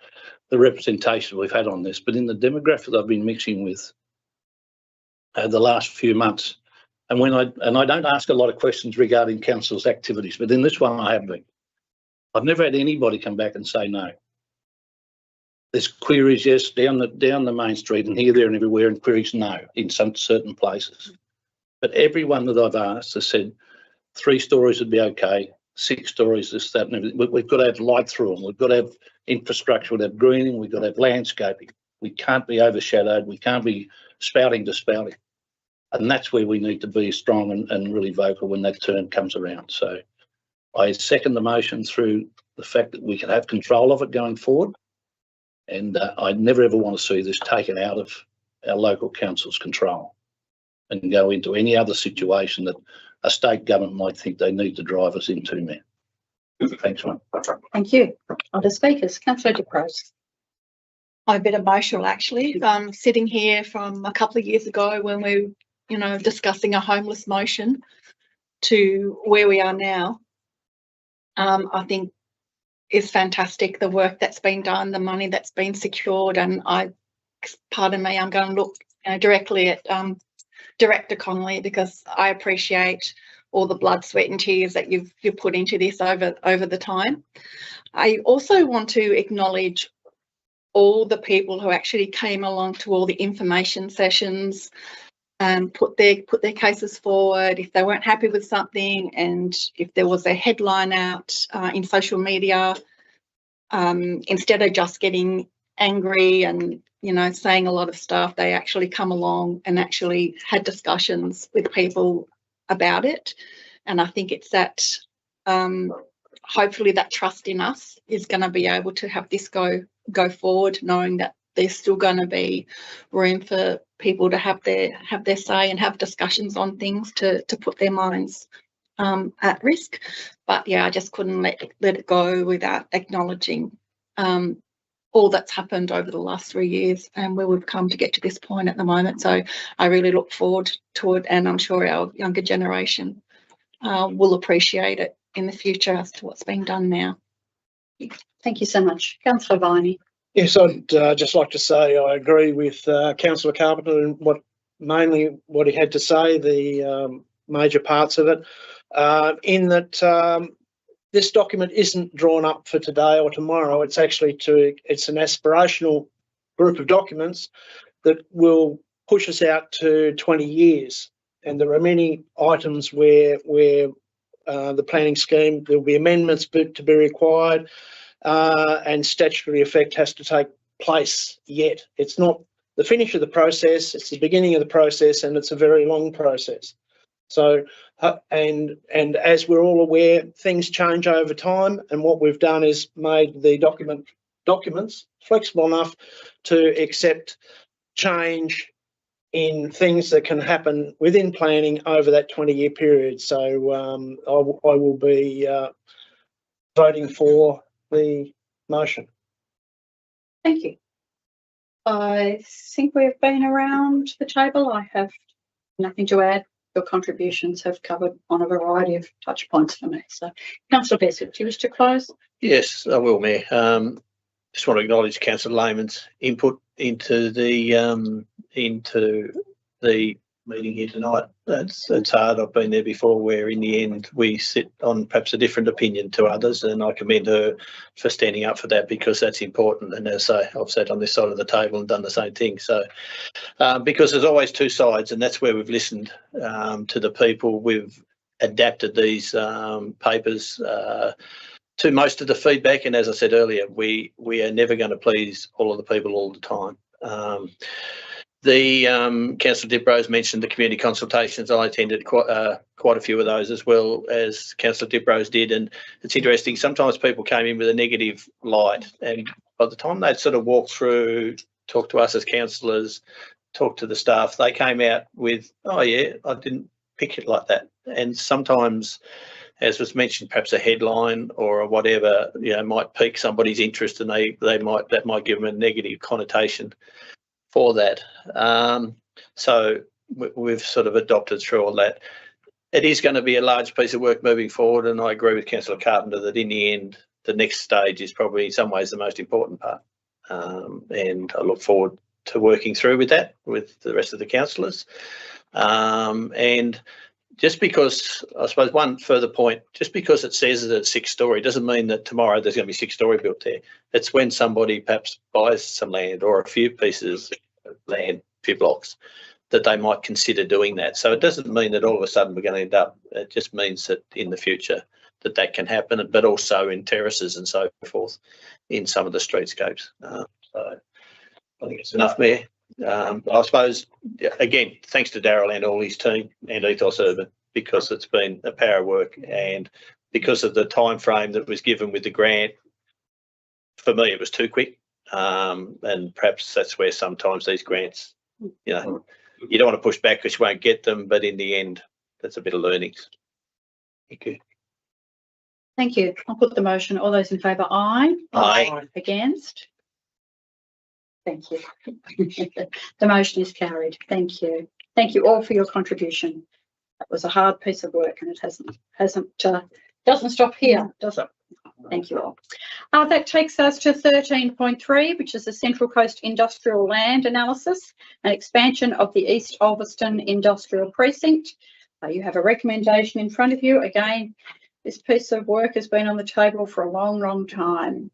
representation we've had on this, but in the demographic that I've been mixing with the last few months, and I don't ask a lot of questions regarding council's activities, but in this one I have been. I've never had anybody come back and say no. There's queries, yes, down the main street and here, there, and everywhere, and queries no in some certain places. But everyone that I've asked has said 3 stories would be okay, 6 stories, this, that, and everything. We've got to have light through them. We've got to have infrastructure. We've got to have greening. We've got to have landscaping. We can't be overshadowed. We can't be spouting to spouting. And that's where we need to be strong and really vocal when that turn comes around. So I second the motion through the fact that we can have control of it going forward. And I never ever want to see this taken out of our local council's control and go into any other situation that a state government might think they need to drive us into now. Thanks, mate. Thank you. Other speakers, Councillor de Cruz. I'm a bit emotional actually. Sitting here from a couple of years ago when we, discussing a homeless motion to where we are now. I think is fantastic. The work that's been done, the money that's been secured, and pardon me, I'm going to look directly at Director Connolly because I appreciate all the blood, sweat and tears that you've put into this over the time. I also want to acknowledge all the people who actually came along to all the information sessions and put their cases forward if they weren't happy with something, and if there was a headline out in social media, instead of just getting angry and saying a lot of stuff, they actually come along and actually had discussions with people about it. And I think it's that hopefully that trust in us is going to be able to have this go forward, knowing that there's still going to be room for people to have their say and have discussions on things to put their minds at risk. But yeah, I just couldn't let it go without acknowledging all that's happened over the last 3 years and where we've come to get to this point at the moment. So I really look forward to it, and I'm sure our younger generation will appreciate it in the future as to what's being done now. Thank you so much. Councillor Viney. Yes, I'd just like to say I agree with Councillor Carpenter and mainly what he had to say, the major parts of it, in that this document isn't drawn up for today or tomorrow. It's actually it's an aspirational group of documents that will push us out to 20 years. And there are many items where the planning scheme, there'll be amendments to be required, and statutory effect has to take place yet. It's not the finish of the process, it's the beginning of the process, and it's a very long process. So, and as we're all aware, things change over time, and what we've done is made the documents flexible enough to accept change in things that can happen within planning over that 20-year period. So I will be voting for the motion. Thank you. I think we've been around the table. I have nothing to add. Your contributions have covered on a variety of touch points for me. So, Councillor Beswick, do you wish to close? Yes, I will, Mayor. Just want to acknowledge Councillor Lehmann's input into the meeting here tonight. It's hard. I've been there before, where in the end we sit on perhaps a different opinion to others, and I commend her for standing up for that, because that's important. And as I say, I've sat on this side of the table and done the same thing. So because there's always two sides, and that's where we've listened to the people. We've adapted these papers to most of the feedback, and as I said earlier, we are never going to please all of the people all the time. Councillor Diprose mentioned the community consultations. I attended quite a few of those, as well as Councillor Diprose did, and it's interesting. Sometimes people came in with a negative light, and by the time they'd sort of walked through, talk to us as councillors, talk to the staff, they came out with, "Oh yeah, I didn't pick it like that." And sometimes, as was mentioned, perhaps a headline or a whatever, might pique somebody's interest, and that might give them a negative connotation for that. So we've sort of adopted through all that. It is going to be a large piece of work moving forward, and I agree with Councillor Carpenter that in the end, the next stage is probably in some ways the most important part. And I look forward to working through with that with the rest of the councillors. And just because, I suppose one further point, just because it says that it's 6-storey doesn't mean that tomorrow there's going to be 6-storey built there. It's when somebody perhaps buys some land or a few pieces of land, a few blocks, that they might consider doing that. So it doesn't mean that all of a sudden we're going to end up. It just means that in the future that can happen, but also in terraces and so forth in some of the streetscapes. So I think it's enough, Mayor. I suppose, again, thanks to Daryl and all his team and Ethos Urban, because it's been a power of work, and because of the time frame that was given with the grant, for me it was too quick, and perhaps that's where sometimes these grants, you don't want to push back because you won't get them, but in the end that's a bit of learnings. Thank you. Thank you. I'll put the motion. All those in favour, aye. Aye. Against? Thank you. The motion is carried. Thank you. Thank you all for your contribution. That was a hard piece of work, and it doesn't stop here, does it? Thank you all. That takes us to 13.3, which is the Central Coast Industrial Land Analysis and expansion of the East Ulverstone Industrial Precinct. You have a recommendation in front of you. Again, this piece of work has been on the table for a long, long time.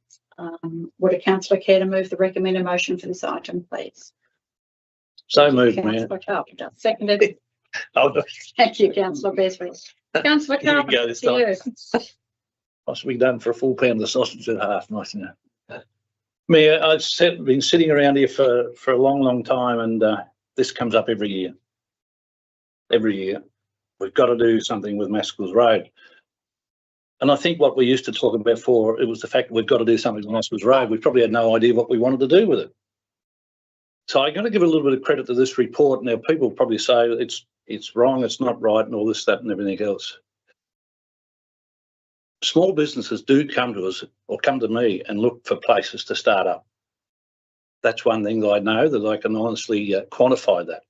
Would a councillor care to move the recommended motion for this item, please? So moved, Mayor. Councillor Carpenter, seconded. Thank you, Councillor Beswick. Councillor Carpenter, to you. Possibly done for a full pound of sausage and a half. Nice, Mayor, I've been sitting around here for a long, long time, and this comes up every year. Every year, we've got to do something with Maskell's Road. And I think what we used to talk about before, it was the fact that we've got to do something with Maskell's Road. We probably had no idea what we wanted to do with it. So I'm going to give a little bit of credit to this report. Now, people probably say it's wrong, it's not right, and all this, that, and everything else. Small businesses do come to us or come to me and look for places to start up. That's one thing that I know, that I can honestly quantify that.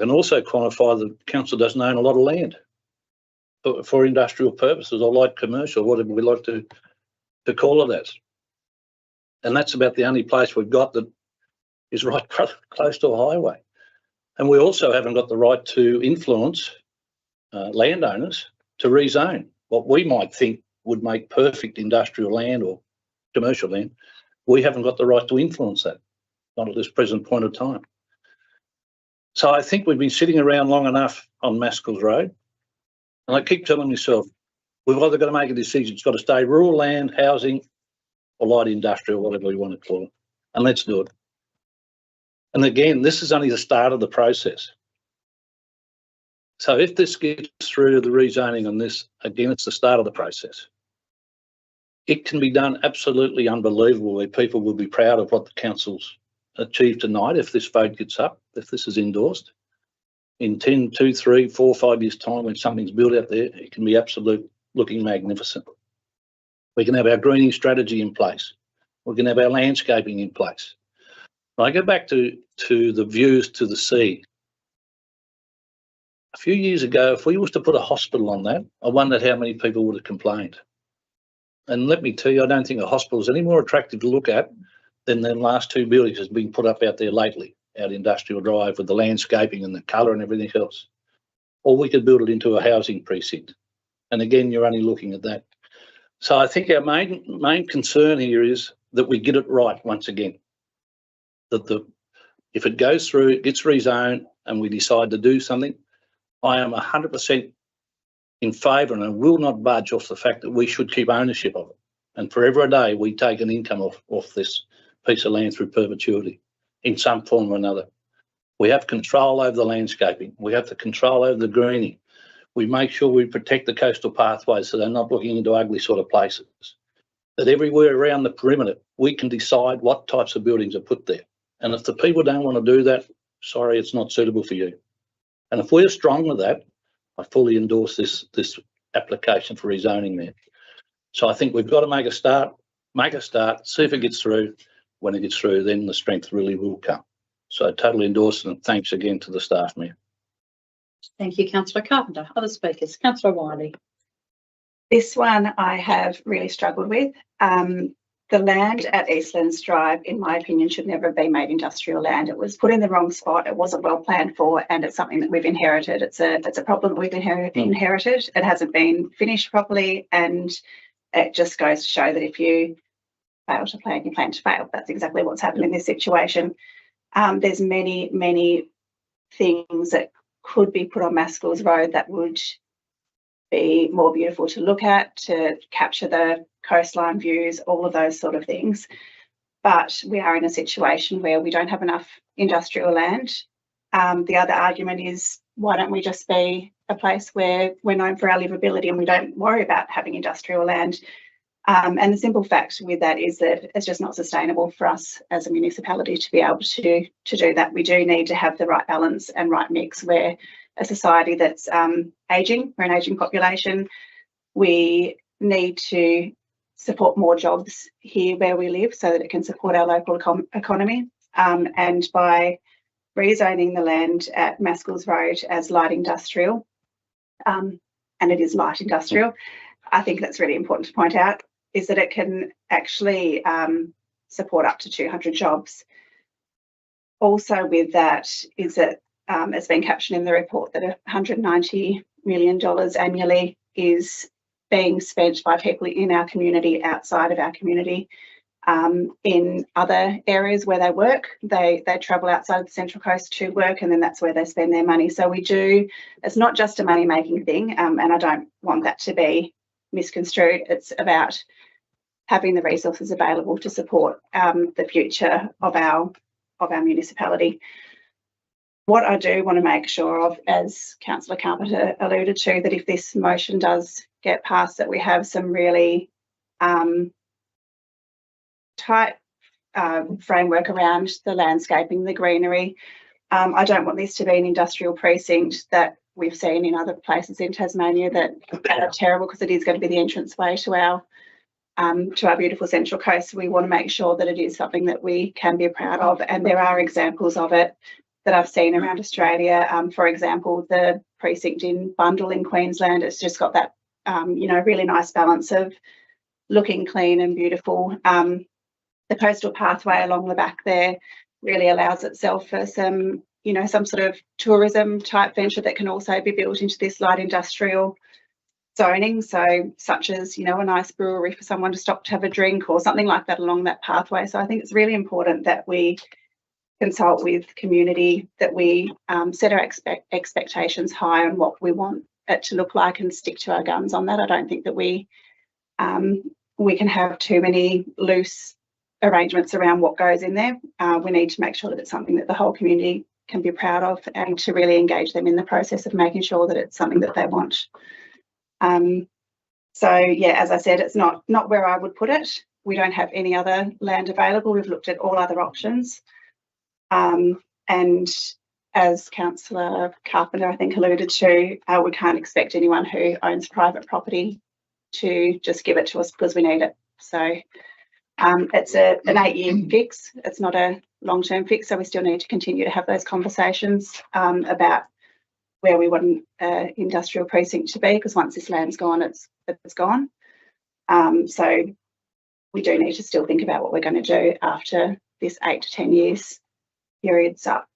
And also quantify the council doesn't own a lot of land for industrial purposes or light commercial, whatever we like to call it as. And that's about the only place we've got that is right close to a highway. And we also haven't got the right to influence landowners to rezone what we might think would make perfect industrial land or commercial land. We haven't got the right to influence that, not at this present point of time. So I think we've been sitting around long enough on Maskell's Road. And I keep telling myself, we've either got to make a decision. It's got to stay rural land, housing, or light industrial, whatever we want to call it. And let's do it. And again, this is only the start of the process. So if this gets through the rezoning on this, again, it's the start of the process. It can be done absolutely unbelievably. People will be proud of what the council's achieved tonight if this vote gets up, if this is endorsed. In 10, 2, 3, 4, 5 years' time, when something's built out there, it can be absolute looking magnificent. We can have our greening strategy in place. We can have our landscaping in place. When I go back to the views to the sea, a few years ago, if we was to put a hospital on that, I wondered how many people would have complained. And let me tell you, I don't think a hospital is any more attractive to look at than the last two buildings that's been put up out there lately. out Industrial Drive with the landscaping and the colour and everything else. Or we could build it into a housing precinct. And again, you're only looking at that. So I think our main concern here is that we get it right once again. That if it goes through, it gets rezoned and we decide to do something, I am 100% in favour and I will not budge off the fact that we should keep ownership of it. And forever a day, we take an income off this piece of land through perpetuity in some form or another. We have control over the landscaping. We have the control over the greening. We make sure we protect the coastal pathways so they're not looking into ugly sort of places. That everywhere around the perimeter, we can decide what types of buildings are put there. And if the people don't want to do that, sorry, it's not suitable for you. And if we're strong with that, I fully endorse this application for rezoning there. So I think we've got to make a start, see if it gets through. When it gets through, then the strength really will come. So I totally endorse it, and thanks again to the staff, Mayor. Thank you, Councillor Carpenter. Other speakers, Councillor Wiley. This one I have really struggled with. The land at Eastlands Drive, in my opinion, should never have been made industrial land. It was put in the wrong spot. It wasn't well planned for, and it's something that we've inherited. It's a problem that we've inherited. It hasn't been finished properly, and it just goes to show that if you fail to plan, you plan to fail. That's exactly what's happened in this situation. There's many things that could be put on Maskell's Road that would be more beautiful to look at, to capture the coastline views, all of those sort of things. But we are in a situation where we don't have enough industrial land. The other argument is, why don't we just be a place where we're known for our livability and we don't worry about having industrial land? And the simple fact with that is that it's just not sustainable for us as a municipality to be able to do that. We do need to have the right balance and right mix. We're a society that's ageing. We're an ageing population. We need to support more jobs here where we live so that it can support our local economy. And by rezoning the land at Maskell's Road as light industrial, and it is light industrial, I think that's really important to point out, is that it can actually support up to 200 jobs. Also with that is that it's been captioned in the report that $190 million annually is being spent by people in our community, outside of our community, in other areas where they work. They travel outside of the Central Coast to work, and then that's where they spend their money. So it's not just a money-making thing, and I don't want that to be misconstrued. It's about having the resources available to support the future of our municipality. What I do want to make sure of, as Councillor Carpenter alluded to, that if this motion does get passed, that we have some really tight framework around the landscaping, the greenery. I don't want this to be an industrial precinct that we've seen in other places in Tasmania that are terrible, because it is going to be the entranceway to our beautiful Central Coast. We want to make sure that it is something that we can be proud of, and there are examples of it that I've seen around Australia. For example, the precinct in Bundle in Queensland, it's just got that really nice balance of looking clean and beautiful. The coastal pathway along the back there really allows itself for some sort of tourism type venture that can also be built into this light industrial zoning. So such as, a nice brewery for someone to stop to have a drink or something like that along that pathway. So I think it's really important that we consult with community, that we set our expectations high on what we want it to look like and stick to our guns on that. I don't think that we can have too many loose arrangements around what goes in there. We need to make sure that it's something that the whole community can be proud of, and to really engage them in the process of making sure that it's something that they want. So yeah, as I said, it's not where I would put it. We don't have any other land available. We've looked at all other options. And as Councillor Carpenter, I think, alluded to, we can't expect anyone who owns private property to just give it to us because we need it. So it's an 8-year fix. It's not a long-term fix, so we still need to continue to have those conversations about where we want an industrial precinct to be, because once this land's gone, it's gone. So we do need to still think about what we're going to do after this 8 to 10 years periods up.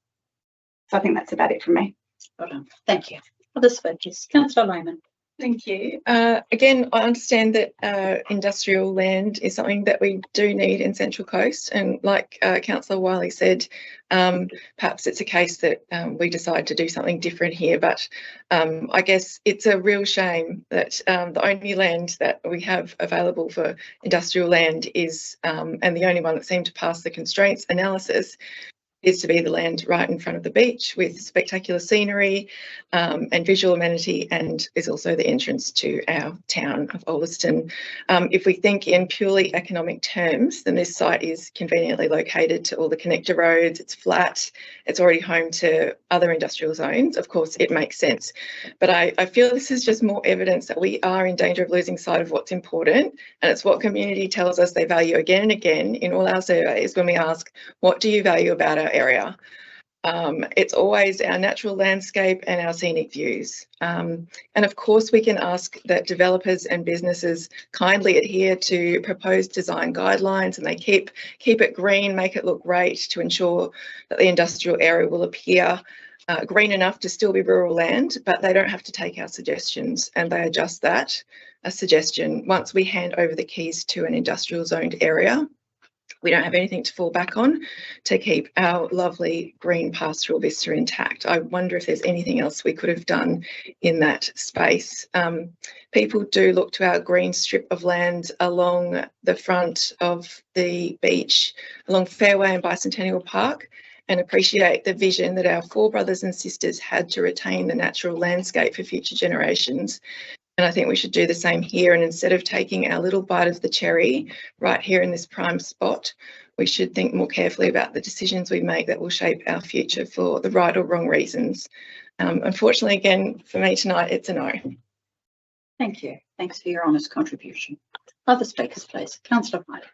So I think that's about it from me. Well done. Thank you. Other speakers, councillor Lehman. Thank you. Again, I understand that industrial land is something that we do need in Central Coast, and like Councillor Wiley said, perhaps it's a case that we decide to do something different here, but I guess it's a real shame that the only land that we have available for industrial land is, and the only one that seemed to pass the constraints analysis, is to be the land right in front of the beach with spectacular scenery and visual amenity, and is also the entrance to our town of Alveston. If we think in purely economic terms, then this site is conveniently located to all the connector roads, it's flat, it's already home to other industrial zones. Of course, it makes sense. But I feel this is just more evidence that we are in danger of losing sight of what's important, and it's what community tells us they value again and again in all our surveys when we ask, what do you value about our area? It's always our natural landscape and our scenic views. And of course, we can ask that developers and businesses kindly adhere to proposed design guidelines, and they keep it green, make it look great, to ensure that the industrial area will appear green enough to still be rural land, but they don't have to take our suggestions, and they are just that, a suggestion. Once we hand over the keys to an industrial zoned area, we don't have anything to fall back on to keep our lovely green pastoral vista intact. I wonder if there's anything else we could have done in that space. People do look to our green strip of land along the front of the beach, along Fairway and Bicentennial Park, and appreciate the vision that our forebrothers and sisters had to retain the natural landscape for future generations. And I think we should do the same here. And instead of taking our little bite of the cherry right here in this prime spot, we should think more carefully about the decisions we make that will shape our future for the right or wrong reasons. Unfortunately, again, for me tonight, it's a no. Thank you. Thanks for your honest contribution. Other speakers, please. Councillor White.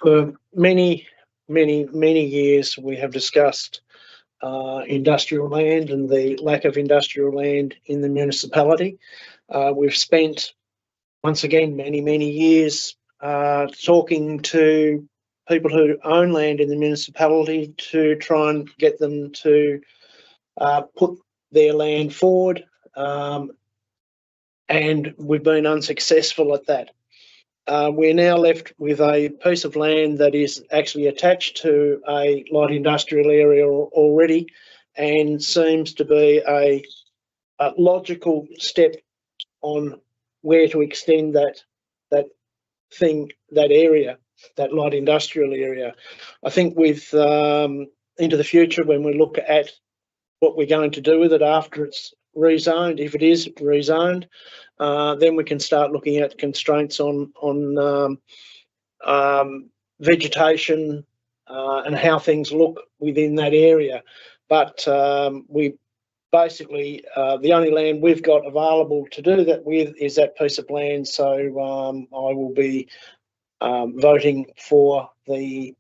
For many years, we have discussed industrial land and the lack of industrial land in the municipality. We've spent, once again, many years talking to people who own land in the municipality to try and get them to put their land forward, and we've been unsuccessful at that. We're now left with a piece of land that is actually attached to a light industrial area already, and seems to be a logical step on where to extend that area, that light industrial area. I think with into the future, when we look at what we're going to do with it after it's rezoned, if it is rezoned, then we can start looking at constraints on vegetation and how things look within that area. But we basically, the only land we've got available to do that with is that piece of land. So I will be voting for the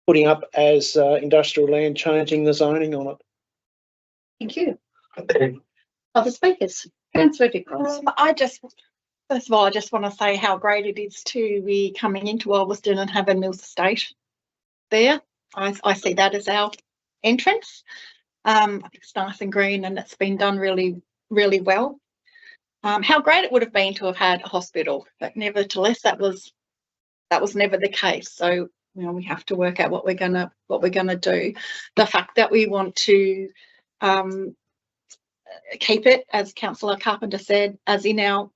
putting up as industrial land, changing the zoning on it. Thank you. Other speakers? Councillor Dickles. First of all, I just want to say how great it is to be coming into Alveston and having Mills Estate there. I see that as our entrance. I think it's nice and green, and it's been done really well. How great it would have been to have had a hospital, but nevertheless, that was never the case. So, you know, we have to work out what we're gonna do. The fact that we want to keep it, as Councillor Carpenter said, as in our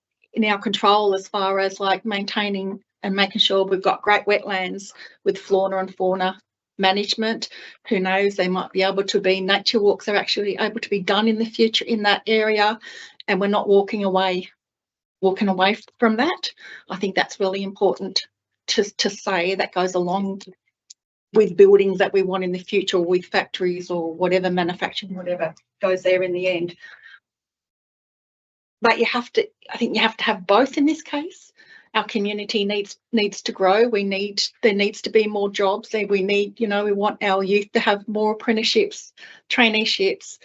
control, as far as like maintaining and making sure we've got great wetlands with flora and fauna management. Who knows, they might be able to be, nature walks are actually able to be done in the future in that area, and we're not walking away from that. I think that's really important to say. That goes along with buildings that we want in the future, or with factories or whatever, manufacturing, whatever goes there in the end. But I think you have to have both in this case. Our community needs to grow. There needs to be more jobs. We need, you know, we want our youth to have more apprenticeships, traineeships,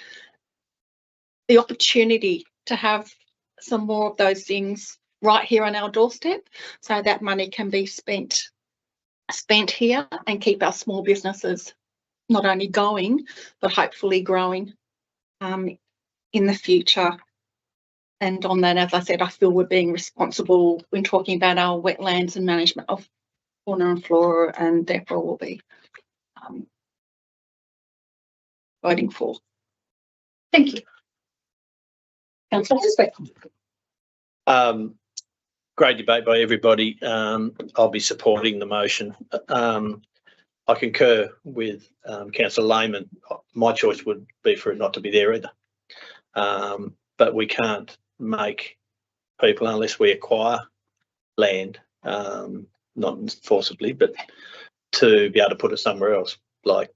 the opportunity to have some more of those things right here on our doorstep, so that money can be spent here and keep our small businesses not only going, but hopefully growing in the future. And on that, as I said, I feel we're being responsible when talking about our wetlands and management of fauna and flora, and therefore will be voting for. Thank you. Councillor Hosford. Great debate by everybody. I'll be supporting the motion. I concur with Councillor Lehman. My choice would be for it not to be there either. But we can't make people, unless we acquire land, not forcibly, but to be able to put it somewhere else. Like,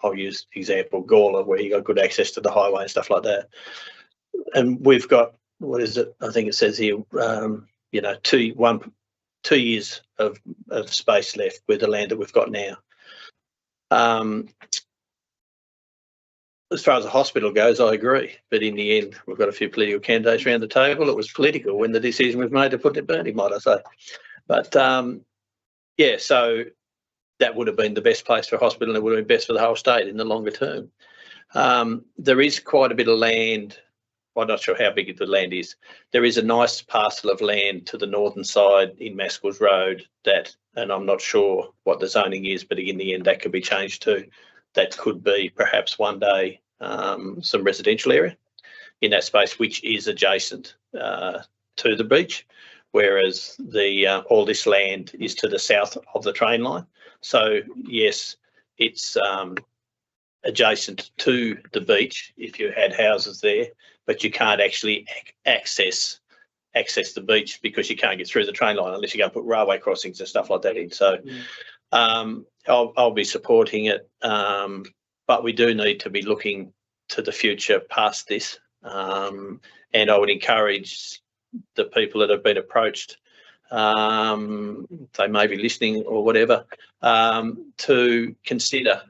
I'll use example Gawler, where you got good access to the highway and stuff like that. And we've got, what is it? I think it says here, you know, 2 years of space left with the land that we've got now. As far as the hospital goes, I agree. But in the end, we've got a few political candidates around the table. It was political when the decision was made to put it in Burnie, might I say. But yeah, so that would have been the best place for a hospital, and it would have been best for the whole state in the longer term. There is quite a bit of land. I'm not sure how big the land is. There is a nice parcel of land to the northern side in Mascles Road that, and I'm not sure what the zoning is, but in the end that could be changed too. That could be perhaps one day some residential area in that space, which is adjacent to the beach, whereas the all this land is to the south of the train line. So yes, it's adjacent to the beach if you had houses there, but you can't actually access the beach because you can't get through the train line unless you go and put railway crossings and stuff like that in. So I'll be supporting it, but we do need to be looking to the future past this, and I would encourage the people that have been approached, they may be listening or whatever, to consider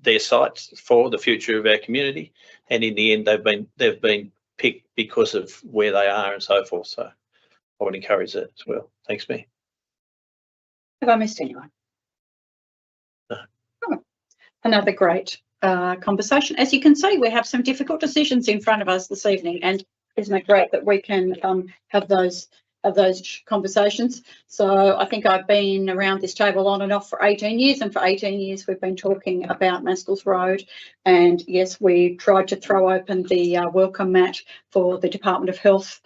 their sites for the future of our community. And in the end, they've been picked because of where they are and so forth. So I would encourage that as well. Thanks, me. Have I missed anyone? No. Oh, another great conversation. As you can see, we have some difficult decisions in front of us this evening, and isn't it great that we can have those conversations? So I think I've been around this table on and off for 18 years, and for 18 years we've been talking about Mascles Road. And yes, we tried to throw open the welcome mat for the Department of Health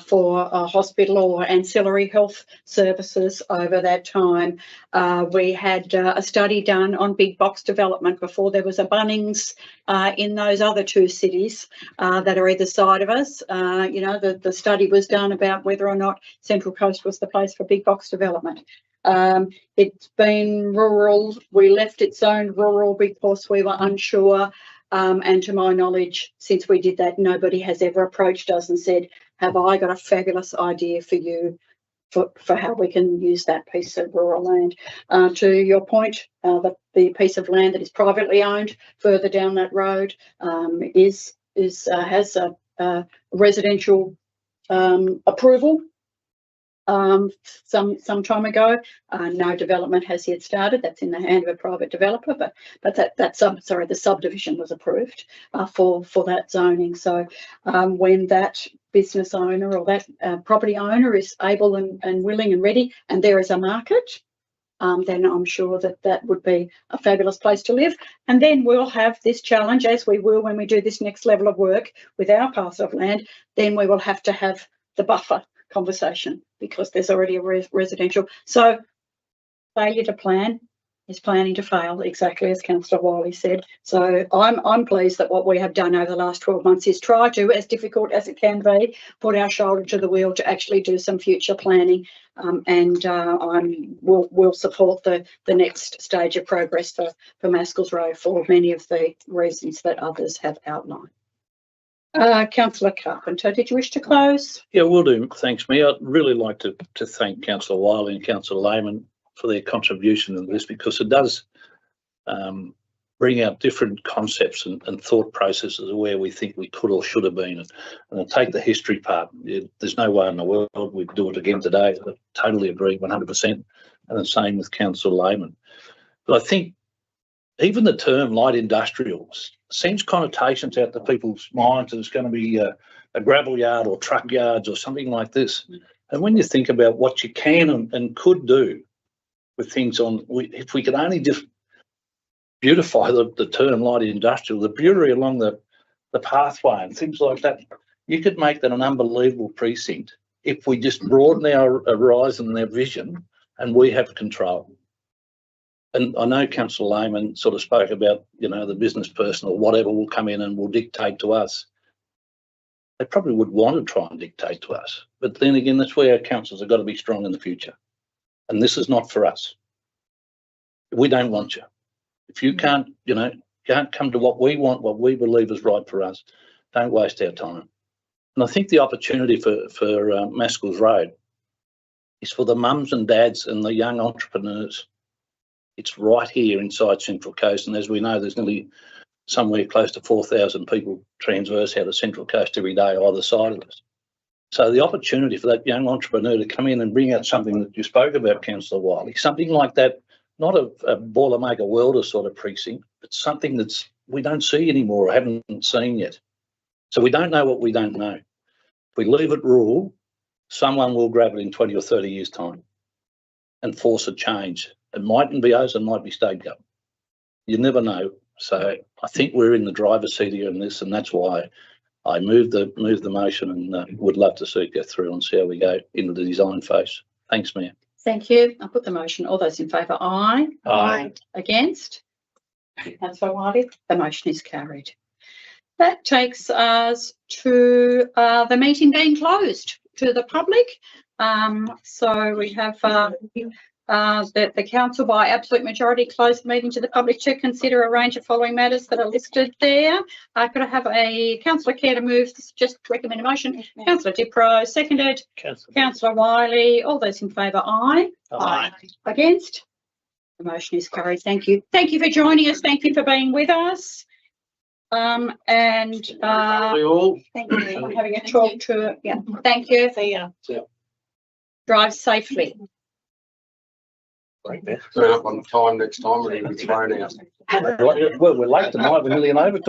for hospital or ancillary health services over that time. We had a study done on big box development before there was a Bunnings in those other 2 cities that are either side of us. You know, the study was done about whether or not Central Coast was the place for big box development. It's been rural. We left it zoned rural because we were unsure. And to my knowledge, since we did that, nobody has ever approached us and said, have I got a fabulous idea for you for how we can use that piece of rural land. To your point, the piece of land that is privately owned further down that road has a residential approval some time ago. No development has yet started. That's in the hand of a private developer, but the subdivision was approved for that zoning. So when that business owner or that property owner is able and willing and ready, and there is a market, then I'm sure that would be a fabulous place to live. And then we'll have this challenge, as we will when we do this next level of work with our parcel of land. Then we will have to have the buffer conversation because there's already a residential. So failure to plan is planning to fail, exactly as Councillor Wiley said. So I'm pleased that what we have done over the last 12 months is try to, as difficult as it can be, put our shoulder to the wheel to actually do some future planning, and we'll support the next stage of progress for Mascles Road for many of the reasons that others have outlined. Councillor Carpenter, did you wish to close? Yeah, will do. Thanks, me. I'd really like to thank Councillor Wiley and Councillor Lehman for their contribution in this, because it does bring out different concepts and thought processes of where we think we could or should have been. And I'll take the history part. There's no way in the world we'd do it again today. I totally agree, 100%. And the same with Councillor Lehman. But I think even the term light industrial sends connotations out to people's minds that it's going to be a gravel yard or truck yards or something like this. And when you think about what you can and could do with things if we could only just beautify the term light industrial, the beauty along the pathway and things like that, you could make that an unbelievable precinct if we just broaden our horizon and our vision and we have control. And I know Councillor Lehman sort of spoke about, the business person or whatever will come in and will dictate to us. They probably would want to try and dictate to us. But then again, that's where our councils have got to be strong in the future. And this is not for us. We don't want you. If you can't come to what we want, what we believe is right for us, don't waste our time. And I think the opportunity for Maskell's Road is for the mums and dads and the young entrepreneurs. It's right here inside Central Coast. And as we know, there's nearly somewhere close to 4,000 people transverse out of Central Coast every day either side of us. So the opportunity for that young entrepreneur to come in and bring out something that you spoke about, Councillor Wiley, something like that, not a Boilermaker welder sort of precinct, but something that's we don't see anymore or haven't seen yet. So we don't know what we don't know. If we leave it rural, someone will grab it in 20 or 30 years' time and force a change. It mightn't be us, it might be state government. You never know. So I think we're in the driver's seat here in this, and that's why I moved the motion and would love to see it go through and see how we go into the design phase. Thanks, Mayor. Thank you. I'll put the motion. All those in favour, aye. Aye. Against? Councillor Wiley, the motion is carried. That takes us to the meeting being closed to the public. So we have the council by absolute majority closed the meeting to the public to consider a range of following matters that are listed there. Could I have a councillor care to move this, just recommend a motion? Councillor Dipro, seconded. Councillor Wiley, all those in favour, aye. Aye. Against? The motion is carried. Thank you. Thank you for joining us. Thank you for being with us. All. Thank you. I'm having a talk to, yeah, thank you. See ya. Drive safely. Turn up on time next time and you'll be thrown out. Well, we're late tonight. We're nearly in overtime.